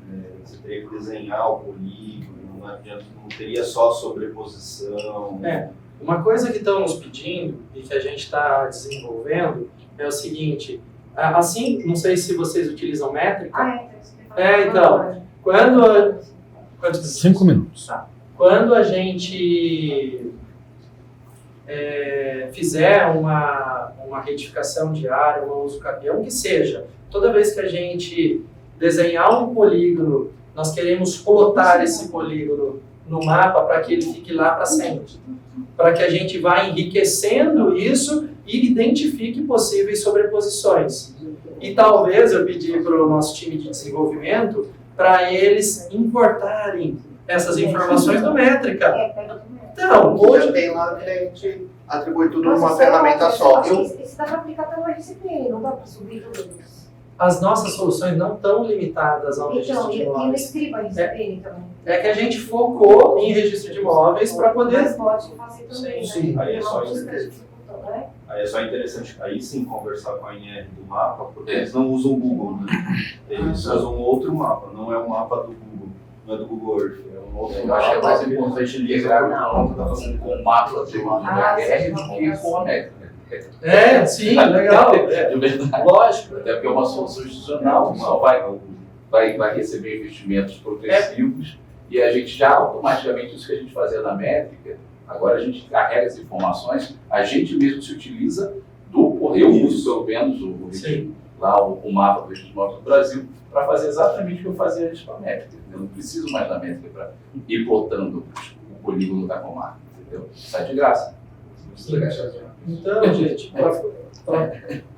Né? Você teria que desenhar o polígono, não teria só sobreposição. Uma coisa que estão nos pedindo e que a gente está desenvolvendo é o seguinte, assim, não sei se vocês utilizam métrica. Então, quando 5 minutos. Quando a gente fizer uma retificação de área, um uso capião, que seja, toda vez que a gente desenhar um polígono, nós queremos plotar esse polígono no mapa para que ele fique lá para sempre. Para que a gente vá enriquecendo isso e identifique possíveis sobreposições. E talvez eu pedi para o nosso time de desenvolvimento para eles importarem essas informações do métrica. Então, Hoje tem lá que a gente atribui tudo numa ferramenta só. Isso dá para aplicar pelo RCP, não dá para subir tudo isso. as nossas soluções não estão limitadas ao registro Então, de e no imóveis. escriba RCP também. É que a gente focou em registro de imóveis para poder... Mas pode fazer também, Sim, né? aí é só Tem isso. uma dificulta, né? Aí é só interessante, aí sim, conversar com a INR do mapa, porque eles não usam o Google, né? Eles usam outro mapa, não é o mapa do Google. Não é do Google Earth, é um outro. Eu acho que é mais importante ligar com o mapa do IBR do que com a métrica. Sim, legal. De verdade. Lógico. Até porque é uma solução institucional, só vai receber investimentos progressivos e a gente já automaticamente, isso que a gente fazia na métrica, agora a gente carrega as informações, a gente mesmo se utiliza eu uso pelo menos o mapa do Registro Móvel do Brasil para fazer exatamente o que eu fazia antes com a métrica. Eu não preciso mais da métrica para ir botando o polígono da comarca, entendeu? Sai de graça. Então, gente,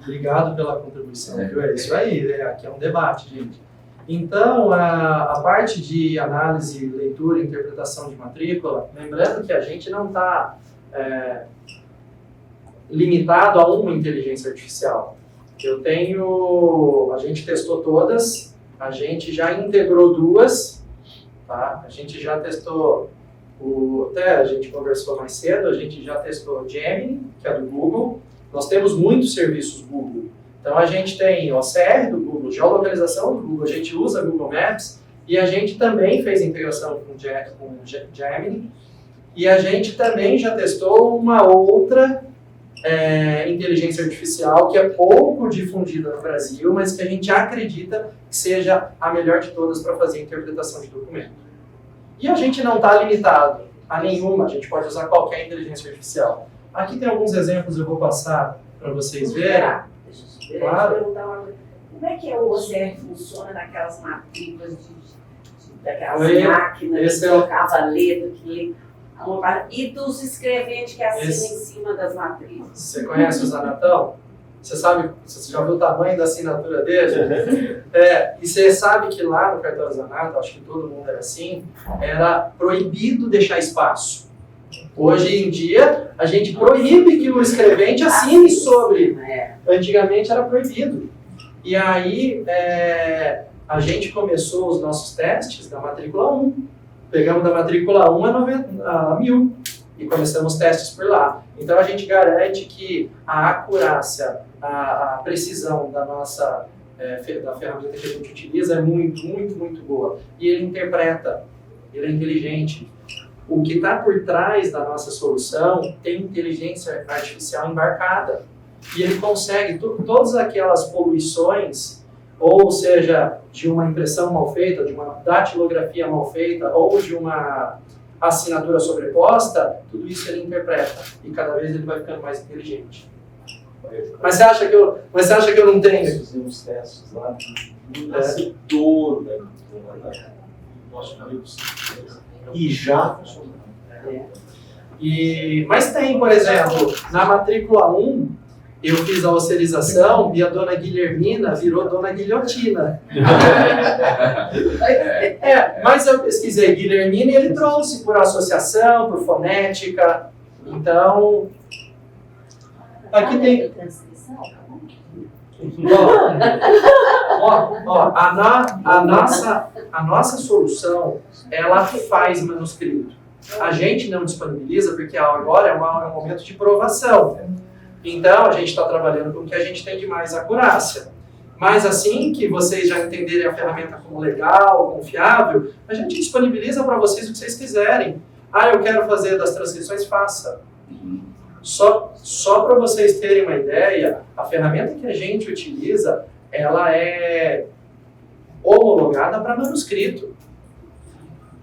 obrigado pela contribuição, viu? É isso aí, né? Aqui é um debate, gente. Então, a parte de análise, leitura e interpretação de matrícula, lembrando que a gente não está limitado a uma inteligência artificial. A gente testou todas, a gente já integrou 2, tá? A gente já testou até a gente conversou mais cedo, a gente já testou o Gemini, que é do Google. Nós temos muitos serviços Google. Então a gente tem o OCR do Google, geolocalização do Google, a gente usa Google Maps e a gente também fez integração com o Gemini e a gente também já testou uma outra inteligência artificial que é pouco difundida no Brasil, mas que a gente acredita que seja a melhor de todas para fazer interpretação de documento. E a gente não está limitado a nenhuma, a gente pode usar qualquer inteligência artificial. Aqui tem alguns exemplos, eu vou passar para vocês verem. Deixa eu Claro. perguntar uma coisa. Como é que o OCR funciona naquelas matrículas daquelas máquinas que trocava a letra, e dos escreventes que assinam em cima das matrículas? Você conhece o Zanatão? Você já viu o tamanho da assinatura dele? E você sabe que lá no cartório Zanata, acho que todo mundo era assim, era proibido deixar espaço. Hoje em dia, a gente proíbe que o escrevente assine sobre. Antigamente era proibido. E aí, a gente começou os nossos testes da matrícula 1. Pegamos da matrícula 1 a 1000 e começamos testes por lá. Então a gente garante que a acurácia, a precisão da nossa da ferramenta que a gente utiliza é muito, muito, muito boa. E ele interpreta, ele é inteligente. O que está por trás da nossa solução tem inteligência artificial embarcada. E ele consegue todas aquelas poluições, ou seja, de uma impressão mal feita, de uma datilografia mal feita, ou de uma assinatura sobreposta, tudo isso ele interpreta. E cada vez ele vai ficando mais inteligente. Mas você acha que eu não tenho? Fazer uns testes lá no nascedor do nosso amigo e já funcionou. Mas tem, por exemplo, na matrícula 1, eu fiz a ocerização e a dona Guilhermina virou dona Guilhotina. Mas eu pesquisei Guilhermina e ele trouxe por associação, por fonética. Então, aqui tem... A nossa solução, ela faz manuscrito. A gente não disponibiliza porque agora é um momento de provação. Então, a gente está trabalhando com o que a gente tem de mais acurácia. Mas assim que vocês já entenderem a ferramenta como legal, confiável, a gente disponibiliza para vocês o que vocês quiserem. Eu quero fazer das transcrições, faça. Só para vocês terem uma ideia, a ferramenta que a gente utiliza, ela é homologada para manuscrito.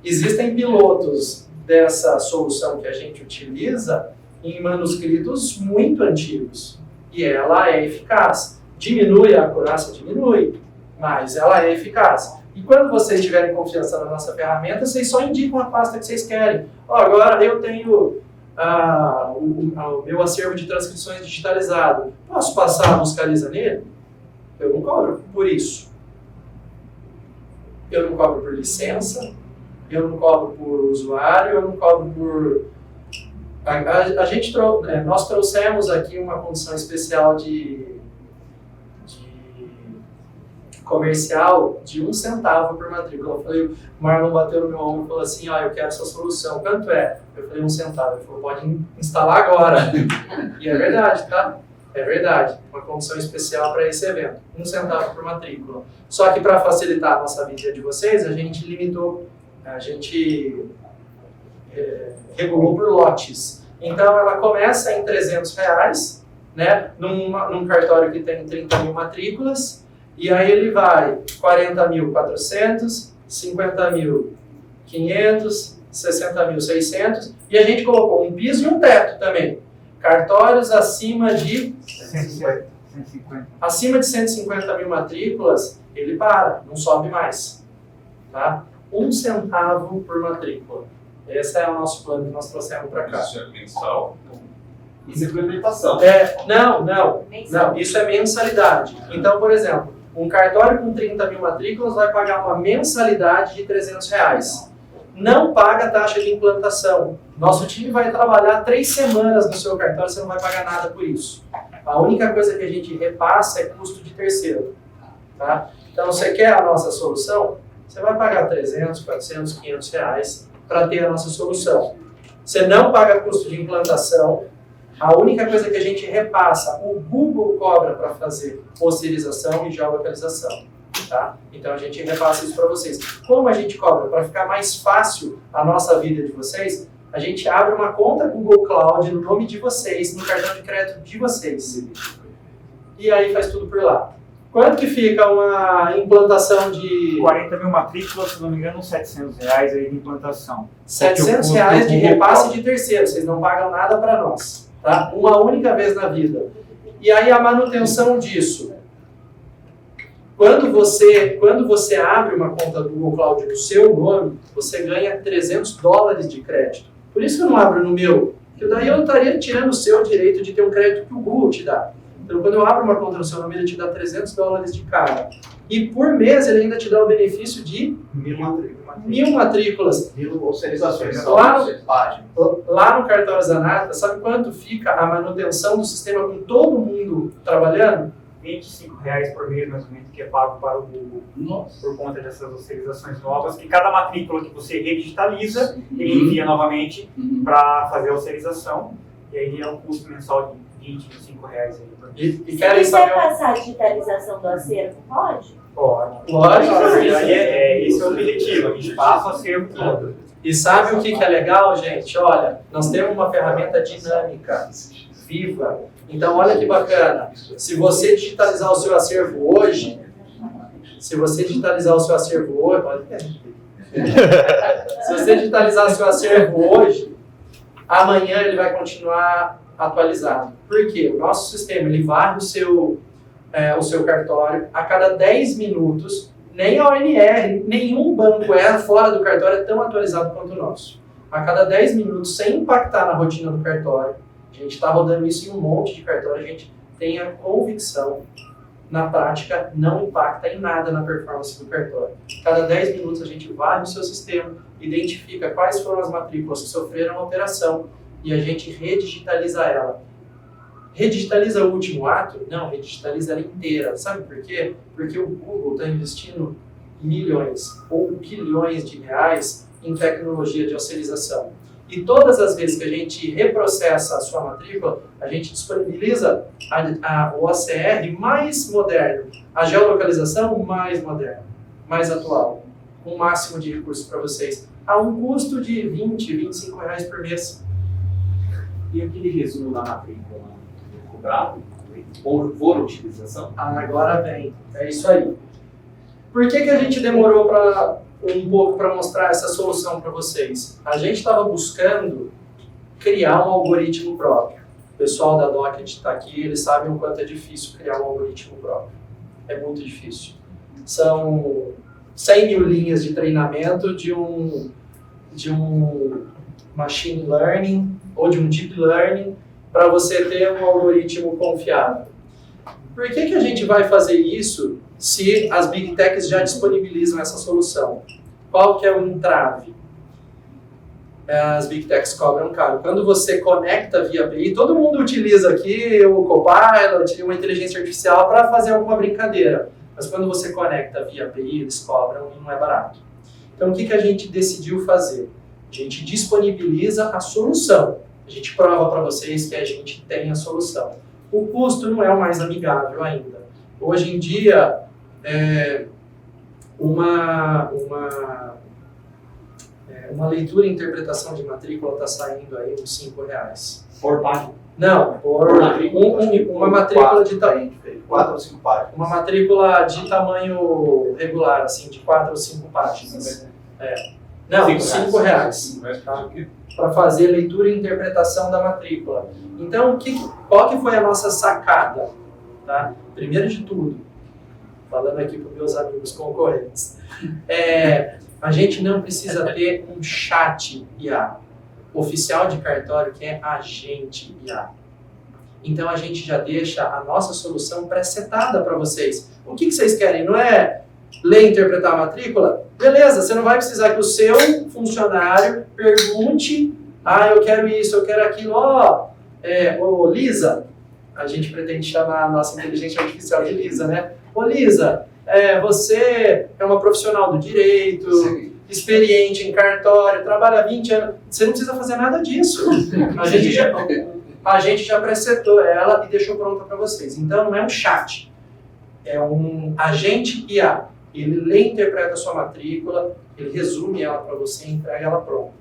Existem pilotos dessa solução que a gente utiliza em manuscritos muito antigos. E ela é eficaz. Diminui a acurácia? Diminui. Mas ela é eficaz. E quando vocês tiverem confiança na nossa ferramenta, vocês só indicam a pasta que vocês querem. Agora eu tenho o meu acervo de transcrições digitalizado. Posso passar a Buscaliza nele? Eu não cobro por isso. Eu não cobro por licença. Eu não cobro por usuário. Eu não cobro por... Nós trouxemos aqui uma condição especial de comercial de 1 centavo por matrícula. Eu falei, o Marlon bateu no meu ombro e falou assim, eu quero essa solução. Quanto é? Eu falei, 1 centavo. Ele falou, pode instalar agora. E é verdade, tá? É verdade. Uma condição especial para esse evento. 1 centavo por matrícula. Só que para facilitar a nossa vida de vocês, a gente limitou A gente regulou por lotes. Então, ela começa em R$300, né, num cartório que tem 30 mil matrículas, e aí ele vai 40.400, 50.500, 60.600, e a gente colocou um piso e um teto também. Cartórios acima de 150. Acima de 150 mil matrículas, ele não sobe mais. Tá? 1 centavo por matrícula. Esse é o nosso plano que nós trouxemos para cá. Isso é mensal? Isso é implementação. Não, isso é mensalidade. Então, por exemplo, um cartório com 30 mil matrículas vai pagar uma mensalidade de R$300. Não paga taxa de implantação. Nosso time vai trabalhar 3 semanas no seu cartório, você não vai pagar nada por isso. A única coisa que a gente repassa é custo de terceiro. Tá? Então, você quer a nossa solução? Você vai pagar 300, 400, 500 reais para ter a nossa solução. Você não paga custo de implantação. A única coisa que a gente repassa, o Google cobra para fazer posterização e geolocalização. Tá? Então a gente repassa isso para vocês. Como a gente cobra? Para ficar mais fácil a nossa vida de vocês, a gente abre uma conta Google Cloud no nome de vocês, no cartão de crédito de vocês. E aí faz tudo por lá. Quanto que fica uma implantação de... 40 mil matrículas, se não me engano, R$700 aí de implantação. R$700 de repasse de terceiro, vocês não pagam nada para nós. Tá? Uma única vez na vida. E aí a manutenção disso. Quando você abre uma conta do Google Cloud no seu nome, você ganha $300 de crédito. Por isso que eu não abro no meu, porque daí eu estaria tirando o seu direito de ter um crédito que o Google te dá. Então, quando eu abro uma conta no seu nome, ele te dá $300 de cara. E por mês ele ainda te dá o benefício de 1.000 matrículas. 1.000 autorizações. Lá no Cartório Zanata, sabe quanto fica a manutenção do sistema com todo mundo trabalhando? R$25 por mês, mais ou menos, que é pago para o Google. Nossa. Por conta dessas autorizações novas, que cada matrícula que você redigitaliza, ele envia novamente para fazer a autorização, e aí é um custo mensal de R$20, R$25 aí por mês. E querem Se saber... quiser passar a digitalização do acervo, pode? Pode. Lógico. Esse é o objetivo, a gente passa o acervo todo. E sabe o que é legal, gente? Olha, nós temos uma ferramenta dinâmica, viva. Então, olha que bacana. Se você digitalizar o seu acervo hoje, se você digitalizar o seu acervo hoje, amanhã ele vai continuar atualizado. Por quê? O nosso sistema, ele varre o seu cartório a cada 10 minutos. Nem a ONR, nenhum banco fora do cartório é tão atualizado quanto o nosso. A cada 10 minutos, sem impactar na rotina do cartório. A gente está rodando isso em um monte de cartório, a gente tem a convicção, na prática, não impacta em nada na performance do cartório. Cada 10 minutos a gente varre o seu sistema, identifica quais foram as matrículas que sofreram alteração e a gente redigitaliza ela. Redigitaliza o último ato? Não, redigitaliza ela inteira. Sabe por quê? Porque o Google está investindo milhões ou bilhões de reais em tecnologia de auxiliação. E todas as vezes que a gente reprocessa a sua matrícula, a gente disponibiliza o ACR mais moderno, a geolocalização mais moderna, mais atual, com o máximo de recursos para vocês, a um custo de R$20, R$25 por mês. E aquele resumo da matrícula cobrado por utilização? Agora vem, é isso aí. Por que a gente demorou um pouco para mostrar essa solução para vocês? A gente estava buscando criar um algoritmo próprio. O pessoal da Docket está aqui, eles sabem o quanto é difícil criar um algoritmo próprio. É muito difícil. São 100 mil linhas de treinamento de um machine learning ou de um deep learning para você ter um algoritmo confiável. Por que a gente vai fazer isso se as Big Techs já disponibilizam essa solução? Qual que é o entrave? As Big Techs cobram caro. Quando você conecta via API, todo mundo utiliza aqui o Copilot, uma inteligência artificial para fazer alguma brincadeira. Mas quando você conecta via API, eles cobram e não é barato. Então o que a gente decidiu fazer? A gente disponibiliza a solução. A gente prova para vocês que a gente tem a solução. O custo não é o mais amigável ainda. Hoje em dia, Uma leitura e interpretação de matrícula está saindo aí uns R$5. Por página? Não, por uma matrícula de tamanho. 4 ou 5 páginas. Uma matrícula de tamanho regular, assim, de 4 ou 5 páginas. Não, R$5. Tá? Para fazer leitura e interpretação da matrícula. Então, qual que foi a nossa sacada? Tá? Primeiro de tudo, falando aqui para os meus amigos concorrentes, a gente não precisa ter um chat IA. Oficial de cartório que é agente IA. Então a gente já deixa a nossa solução pré-setada para vocês. O que vocês querem? Não é ler e interpretar a matrícula? Beleza, você não vai precisar que o seu funcionário pergunte: eu quero isso, eu quero aquilo. Ô Lisa, a gente pretende chamar a nossa inteligência artificial de Lisa, né? Ô Lisa, você é uma profissional do direito, sim, experiente em cartório, trabalha há 20 anos, você não precisa fazer nada disso. A gente já presetou ela e deixou pronta para vocês. Então não é um chat, é um agente IA. Ele lê e interpreta a sua matrícula, ele resume ela para você e entrega ela pronta.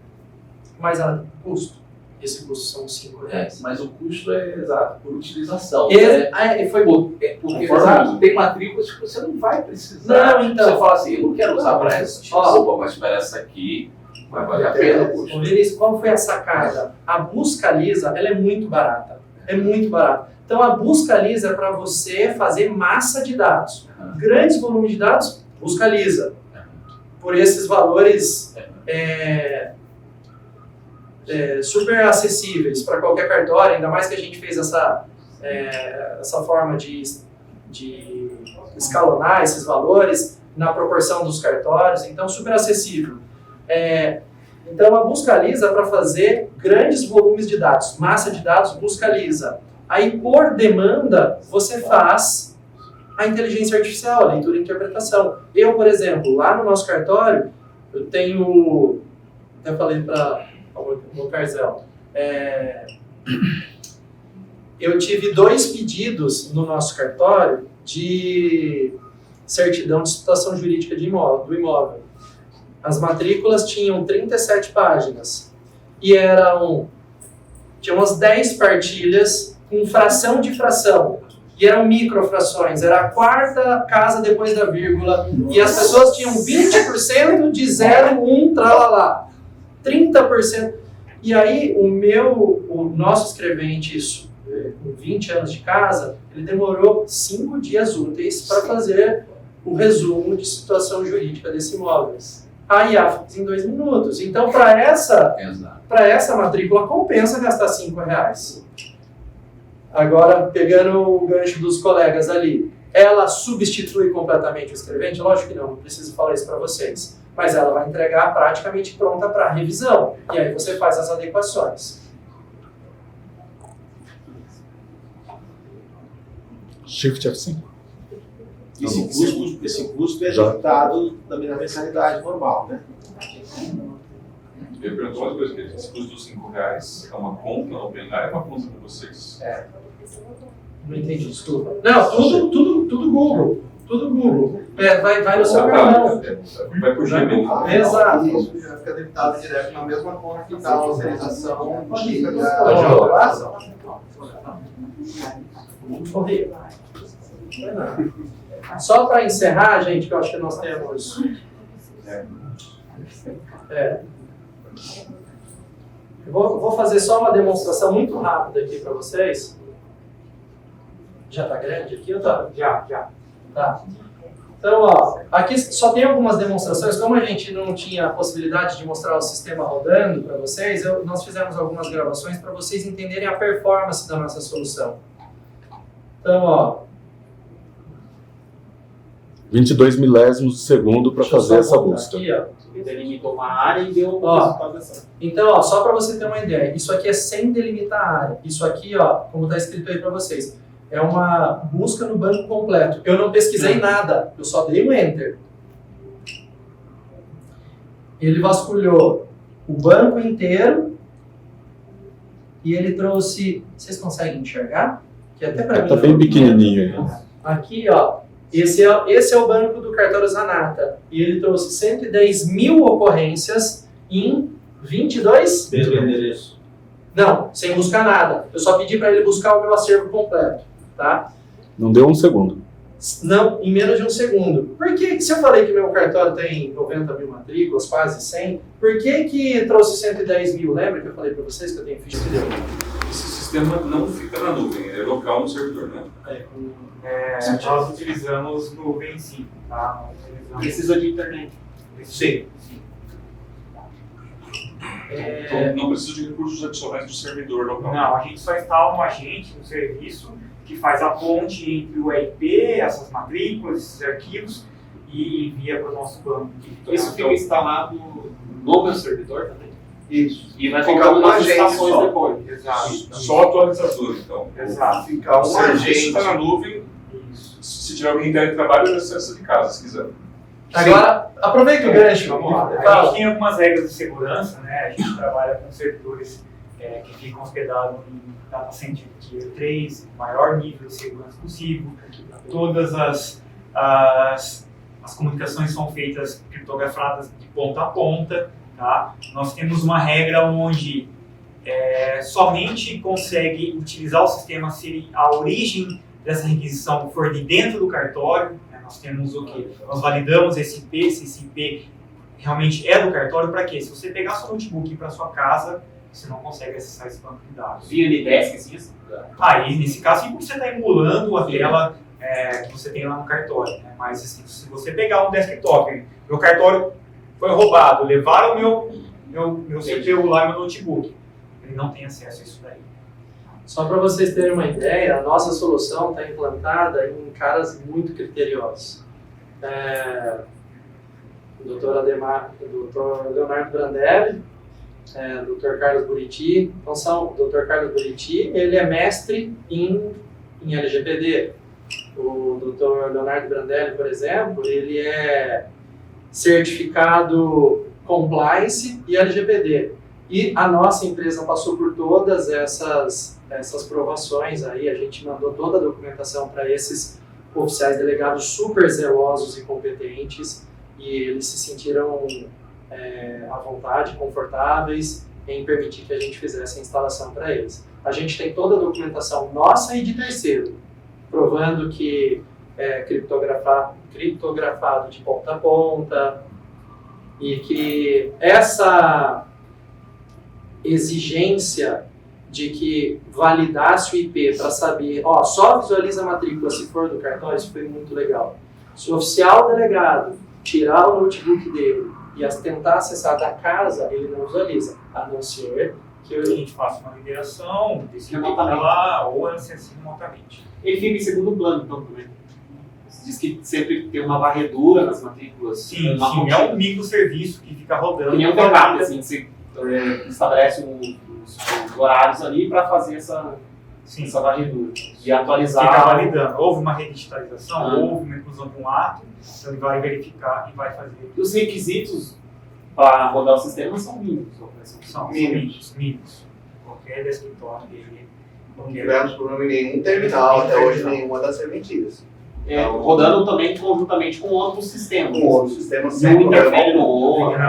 Mas ela tem custo. Esse custo são R$5. Mas o custo é exato, por utilização. Porque exato, tem matrículas que você não vai precisar. Não, então. Você fala assim, eu não quero usar para essa. Desculpa, mas para essa aqui vai valer a pena o custo. Vinícius, qual foi a sacada? A busca lisa, ela é muito barata. É muito barata. Então a busca lisa é para você fazer massa de dados. Grandes volumes de dados, busca lisa. Por esses valores super acessíveis para qualquer cartório, ainda mais que a gente fez essa forma de escalonar esses valores na proporção dos cartórios, então super acessível. Então a busca lisa é para fazer grandes volumes de dados, massa de dados, busca lisa. Aí por demanda você faz a inteligência artificial, a leitura e interpretação. Eu, por exemplo, lá no nosso cartório, eu tenho, até falei para o Carzel, eu tive 2 pedidos no nosso cartório de certidão de situação jurídica do imóvel. As matrículas tinham 37 páginas e tinham umas 10 partilhas com fração de fração. E eram microfrações, era a 4ª casa depois da vírgula, e as pessoas tinham 20% de 0,1, tralalá. 30%. E aí, o nosso escrevente, com 20 anos de casa, ele demorou 5 dias úteis para fazer o resumo de situação jurídica desse imóvel. A IA fez em 2 minutos. Então, para essa matrícula, compensa gastar R$5. Agora, pegando o gancho dos colegas ali, ela substitui completamente o escrevente? Lógico que não preciso falar isso para vocês. Mas ela vai entregar praticamente pronta para revisão. E aí você faz as adequações. Shift F5. Esse custo é dado também na mensalidade normal, né? Eu pergunto uma coisa, esse custo dos R$5 é uma conta no OpenAI ou é uma conta para vocês? Não entendi, desculpa. Não, tudo Google. Tudo Google. Vai no seu canal. Vai por Gmail. Exato. Isso já fica debitado direto na mesma conta que está a autorização Só para encerrar, gente, que eu acho que nós temos... Eu vou fazer só uma demonstração muito rápida aqui para vocês. Já está grande aqui ou tá? Já. Tá. Então, ó, aqui só tem algumas demonstrações. Como a gente não tinha a possibilidade de mostrar o sistema rodando para vocês, nós fizemos algumas gravações para vocês entenderem a performance da nossa solução. Então, ó... 22 milésimos de segundo para fazer essa busca. Aqui, ó. Delimitou uma área e deu Então, ó, só para você ter uma ideia, isso aqui é sem delimitar a área. Isso aqui, ó, como está escrito aí para vocês, é uma busca no banco completo. Eu não pesquisei nada, eu só dei um Enter. Ele vasculhou o banco inteiro e ele trouxe... Vocês conseguem enxergar? Que até para mim... Está bem pequenininho aí. Aqui, ó, esse é o banco do cartório Zanata. E ele trouxe 110 mil ocorrências em 22? Mesmo endereço. Não, sem buscar nada. Eu só pedi para ele buscar o meu acervo completo, tá? Não deu um segundo. Não, em menos de um segundo. Por que, se eu falei que meu cartório tem 90 mil matrículas, quase 100, por que trouxe 110 mil? Lembra que eu falei para vocês que eu tenho ficha de Deus? Esse sistema não fica na nuvem, é local no servidor, né? Nós utilizamos nuvem sim, tá? Precisa de internet. Sim. Então não precisa de recursos adicionais do servidor local. Não, a gente só instala um agente no serviço que faz a ponte entre o EIP, essas matrículas, esses arquivos, e envia para o nosso banco. Isso fica instalado no meu servidor também? Isso. E vai ficar ficar uma umas agência estações só. depois. Exato. Só atualizador, então. Exato. Ficar O uma serviço agente. está na nuvem. Isso. Se tiver alguém que trabalho, ele acessa de casa, se quiser. Agora, aproveita o gancho. Vamos lá. A Fala. gente tem algumas regras de segurança, né? A gente trabalha com servidores que ficam hospedados em data center Tier 3, maior nível de segurança possível. Todas as comunicações são feitas criptografadas de ponta a ponta. Tá? Nós temos uma regra onde somente consegue utilizar o sistema se a origem dessa requisição for de dentro do cartório. Né? Nós temos o quê? Nós validamos esse IP, se esse IP realmente é do cartório, para quê? Se você pegar seu notebook para sua casa, você não consegue acessar esse banco de dados. Via NDESC, assim? Aí, nesse caso, você está emulando a tela que você tem lá no cartório. Né? Mas assim, se você pegar um desktop, meu cartório foi roubado, levaram meu CPU lá, meu notebook, ele não tem acesso a isso daí. Só para vocês terem uma ideia, a nossa solução está implantada em caras muito criteriosos. O Dr. Leonardo Brandelli, o Dr. Carlos Buriti. Então, o Dr. Carlos Buriti, ele é mestre em LGPD. O Dr. Leonardo Brandelli, por exemplo, ele é certificado Compliance e LGPD. E a nossa empresa passou por todas essas provações aí, a gente mandou toda a documentação para esses oficiais delegados super zelosos e competentes, e eles se sentiram à vontade, confortáveis em permitir que a gente fizesse a instalação para eles. A gente tem toda a documentação nossa e de terceiro, provando que é criptografado de ponta a ponta, e que essa exigência de que validasse o IP para saber, só visualiza a matrícula se for do cartório, isso foi muito legal. Se o oficial delegado tirar o notebook dele e tentar acessar da casa, ele não visualiza, a não ser que a gente faça uma liberação, decida lá, ou acesse remotamente. Ele fica em segundo plano, então, também. Diz que sempre tem uma varredura nas matrículas. Sim, é um microserviço que fica rodando. Que nem um backup, assim, você estabelece os horários ali para fazer essa varredura. E atualizar. Fica validando. Houve uma redigitalização, houve uma inclusão de um ato, então ele vai verificar e vai fazer. E os requisitos para rodar o sistema são mínimos. São mínimos. Qualquer desktop dele. Não tivemos problema em nenhum terminal, até hoje nenhuma das serventias. Rodando também conjuntamente com outros sistemas. Com outros sistemas não interfere no outro.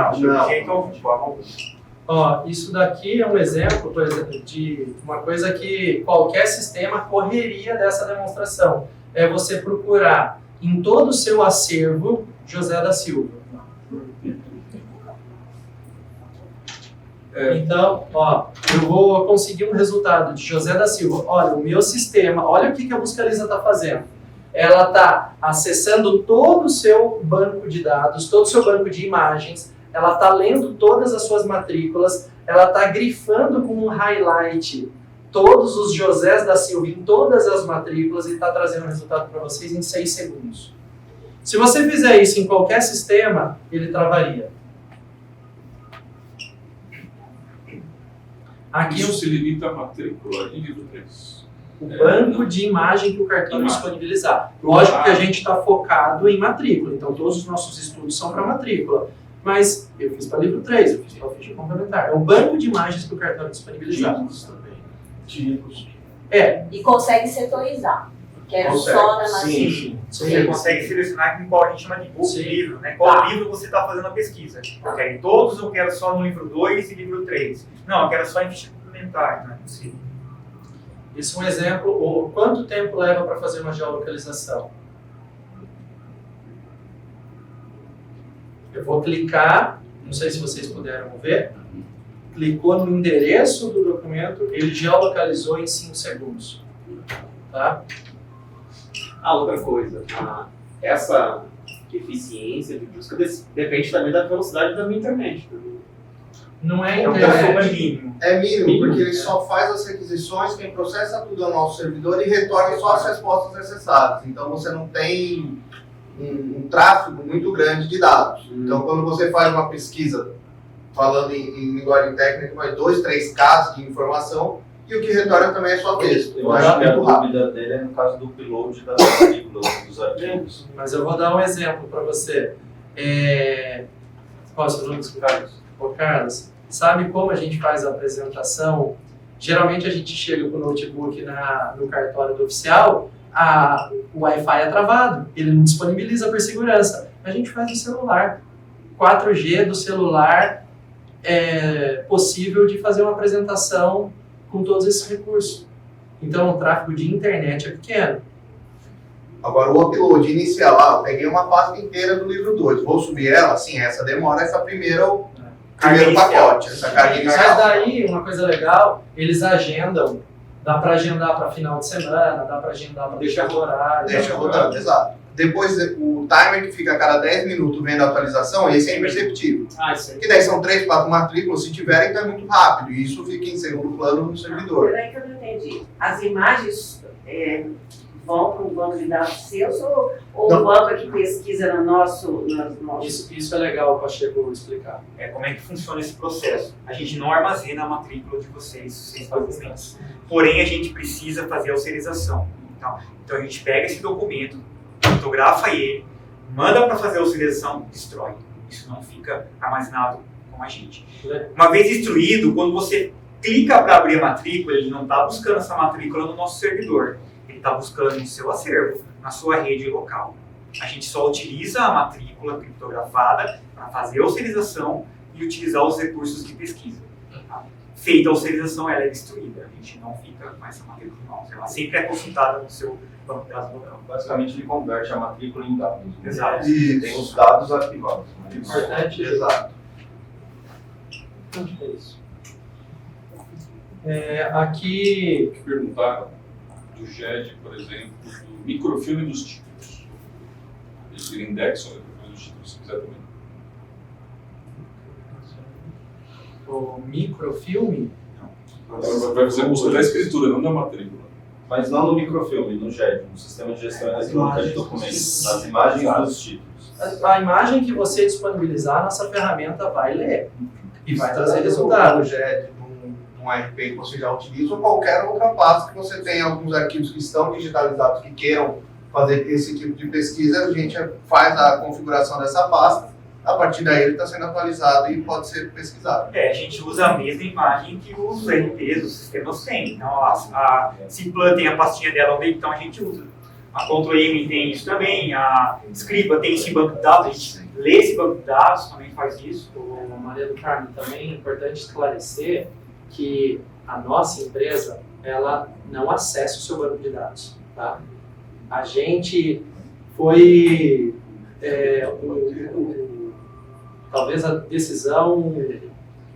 Isso daqui é um exemplo, por exemplo, de uma coisa que qualquer sistema correria dessa demonstração. É você procurar em todo o seu acervo José da Silva. Então, eu vou conseguir um resultado de José da Silva. Olha, o meu sistema, olha o que a Buscaliza está fazendo. Ela está acessando todo o seu banco de dados, todo o seu banco de imagens, ela está lendo todas as suas matrículas, ela está grifando com um highlight todos os Josés da Silva em todas as matrículas e está trazendo o resultado para vocês em 6 segundos. Se você fizer isso em qualquer sistema, ele travaria. Aqui isso se limita à matrícula em livro 3. O banco de imagem que o cartório disponibilizar. Lógico que a gente está focado em matrícula, então todos os nossos estudos são para matrícula. Mas eu fiz para livro 3, eu fiz para ficha complementar. É o banco de imagens que o cartório disponibilizar. Tipos também. É. E consegue setorizar. Quero só na Sim, matrícula. sim. Você consegue selecionar com qual a gente chama de book livro, né? Qual livro você está fazendo a pesquisa. Eu quero em todos, eu quero só no livro 2 e livro 3. Não, eu quero só em ficha complementar, não é possível. Isso é um exemplo. Quanto tempo leva para fazer uma geolocalização? Eu vou clicar, não sei se vocês puderam ver, clicou no endereço do documento, ele geolocalizou em 5 segundos. Tá? Outra coisa, essa eficiência de busca depende também da velocidade da minha internet. Não é internet. É mínimo, porque ele só faz as requisições, quem processa tudo é o nosso servidor e retorna só as respostas necessárias. Então você não tem um tráfego muito grande de dados. Então quando você faz uma pesquisa, falando em linguagem técnica, vai 2, 3 casos de informação e o que retorna também é só texto. Eu acho que a dúvida dele é no caso do upload das matrículas dos arquivos. Mas eu vou dar um exemplo para você. Qual é o seu nome, Carlos? Ô, Carlos, sabe como a gente faz a apresentação? Geralmente a gente chega com o notebook no cartório do oficial, o Wi-Fi é travado, ele não disponibiliza por segurança. A gente faz no celular. 4G do celular é possível de fazer uma apresentação com todos esses recursos. Então o tráfego de internet é pequeno. Agora o upload inicial, eu peguei uma pasta inteira do livro 2, vou subir ela, sim, essa demora, essa primeiro pacote, essa carga inicial. Mas daí, uma coisa legal, eles agendam, dá para agendar para final de semana, dá para agendar para deixar o horário. Deixa rodando, exato. Depois, o timer que fica a cada 10 minutos vendo a atualização, esse é imperceptível. Que daí são 3, 4 matrículas, se tiverem, então é muito rápido. E isso fica em segundo plano no servidor. Peraí que eu não entendi. As imagens vão para um banco de dados seus ou o banco é que pesquisa no nosso... Isso é legal, o Pacheco explicar. Como é que funciona esse processo? A gente não armazena a matrícula de vocês documentos. Porém, a gente precisa fazer a austerização. Então a gente pega esse documento, fotografa ele, manda para fazer a austerização, destrói. Isso não fica armazenado com a gente. Uma vez destruído, quando você clica para abrir a matrícula, ele não está buscando essa matrícula no nosso servidor. Ele está buscando no seu acervo, na sua rede local. A gente só utiliza a matrícula criptografada para fazer a austerização e utilizar os recursos de pesquisa. Feita a austerização, ela é destruída. A gente não fica com essa matrícula em mãos. Ela sempre é consultada no seu banco de dados local. Basicamente, ele converte a matrícula em dados. Exato. E tem os dados arquivados. Importante, exato. É isso. Aqui... Vou perguntar do GED, por exemplo, do microfilme dos títulos. Eles indexam o microfilme dos títulos, se quiser também. O microfilme? Vai fazer a busca da escritura, não da matrícula. Mas não no microfilme, no GED, no Sistema de Gestão Eletrônica de Documentos, nas imagens dos títulos. A imagem que você disponibilizar, nossa ferramenta vai ler e vai trazer resultado. No GED, num RP que você já utiliza, ou qualquer outra pasta que você tenha alguns arquivos que estão digitalizados, que queiram fazer esse tipo de pesquisa, a gente faz a configuração dessa pasta. A partir daí ele está sendo atualizado e pode ser pesquisado. A gente usa a mesma imagem que os RPs, os sistemas têm. Então a Ciplan tem a pastinha dela, então a gente usa. A Control-M tem isso também, a Scriba tem esse banco de dados, a gente lê esse banco de dados, também faz isso. Maria do Carmo, também é importante esclarecer que a nossa empresa, ela não acessa o seu banco de dados. Tá? A gente foi... talvez a decisão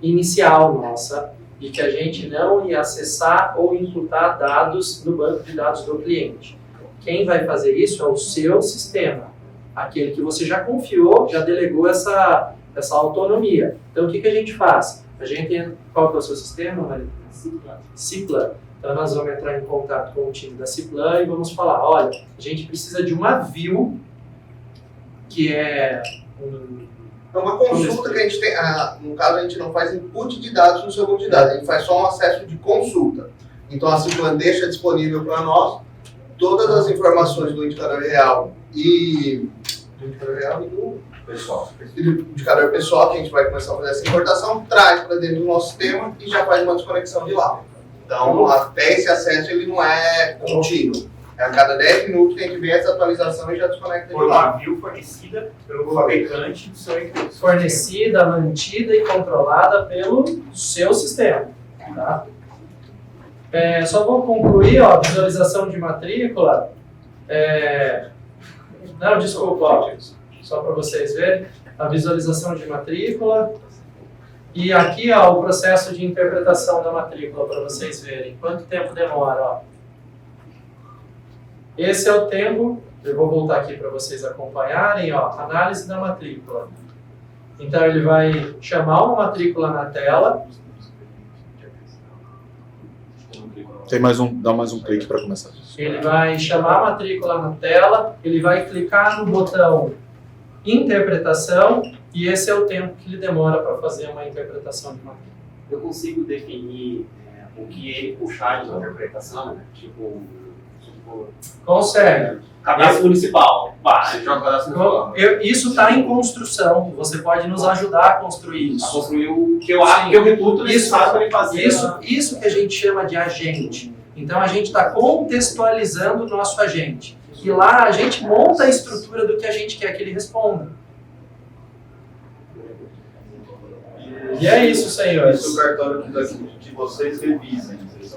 inicial nossa de que a gente não ia acessar ou imputar dados no banco de dados do cliente. Quem vai fazer isso é o seu sistema, aquele que você já confiou, já delegou essa autonomia. Então o que a gente faz? Qual que é o seu sistema, Maria? Ciplan. Então nós vamos entrar em contato com o time da Ciplan e vamos falar, olha, a gente precisa de uma view, que é uma consulta que a gente tem, no caso a gente não faz input de dados no seu banco de dados, a gente faz só um acesso de consulta. Então a Ciplan deixa disponível para nós todas as informações do indicador real e do indicador pessoal, que a gente vai começar a fazer essa importação, traz para dentro do nosso sistema e já faz uma desconexão de lá. Então até esse acesso ele não é contínuo, A cada 10 minutos a gente vê essa atualização e já desconecta de Por lá. uma view fornecida pelo fabricante do seu equipamento. Fornecida, mantida e controlada pelo seu sistema. Tá? Só vou concluir, ó, visualização de matrícula. Não, desculpa, ó, só para vocês verem. A visualização de matrícula. E aqui, ó, o processo de interpretação da matrícula, para vocês verem. Quanto tempo demora, ó. Esse é o tempo, eu vou voltar aqui para vocês acompanharem, ó, análise da matrícula. Então ele vai chamar uma matrícula na tela. Dá mais um clique para começar. Ele vai chamar a matrícula na tela, ele vai clicar no botão interpretação e esse é o tempo que ele demora para fazer uma interpretação de matrícula. Eu consigo definir o que ele puxar de interpretação, né? Tipo, consegue. Cadastro municipal. Você joga o cadastro municipal. Isso está em construção. Você pode nos ajudar a construir isso. A construir o que eu acho que eu reputo necessário para ele fazer. Isso que a gente chama de agente. Então a gente está contextualizando o nosso agente. E lá a gente monta a estrutura do que a gente quer que ele responda. E é isso, senhores. Isso o cartório que vocês revisem.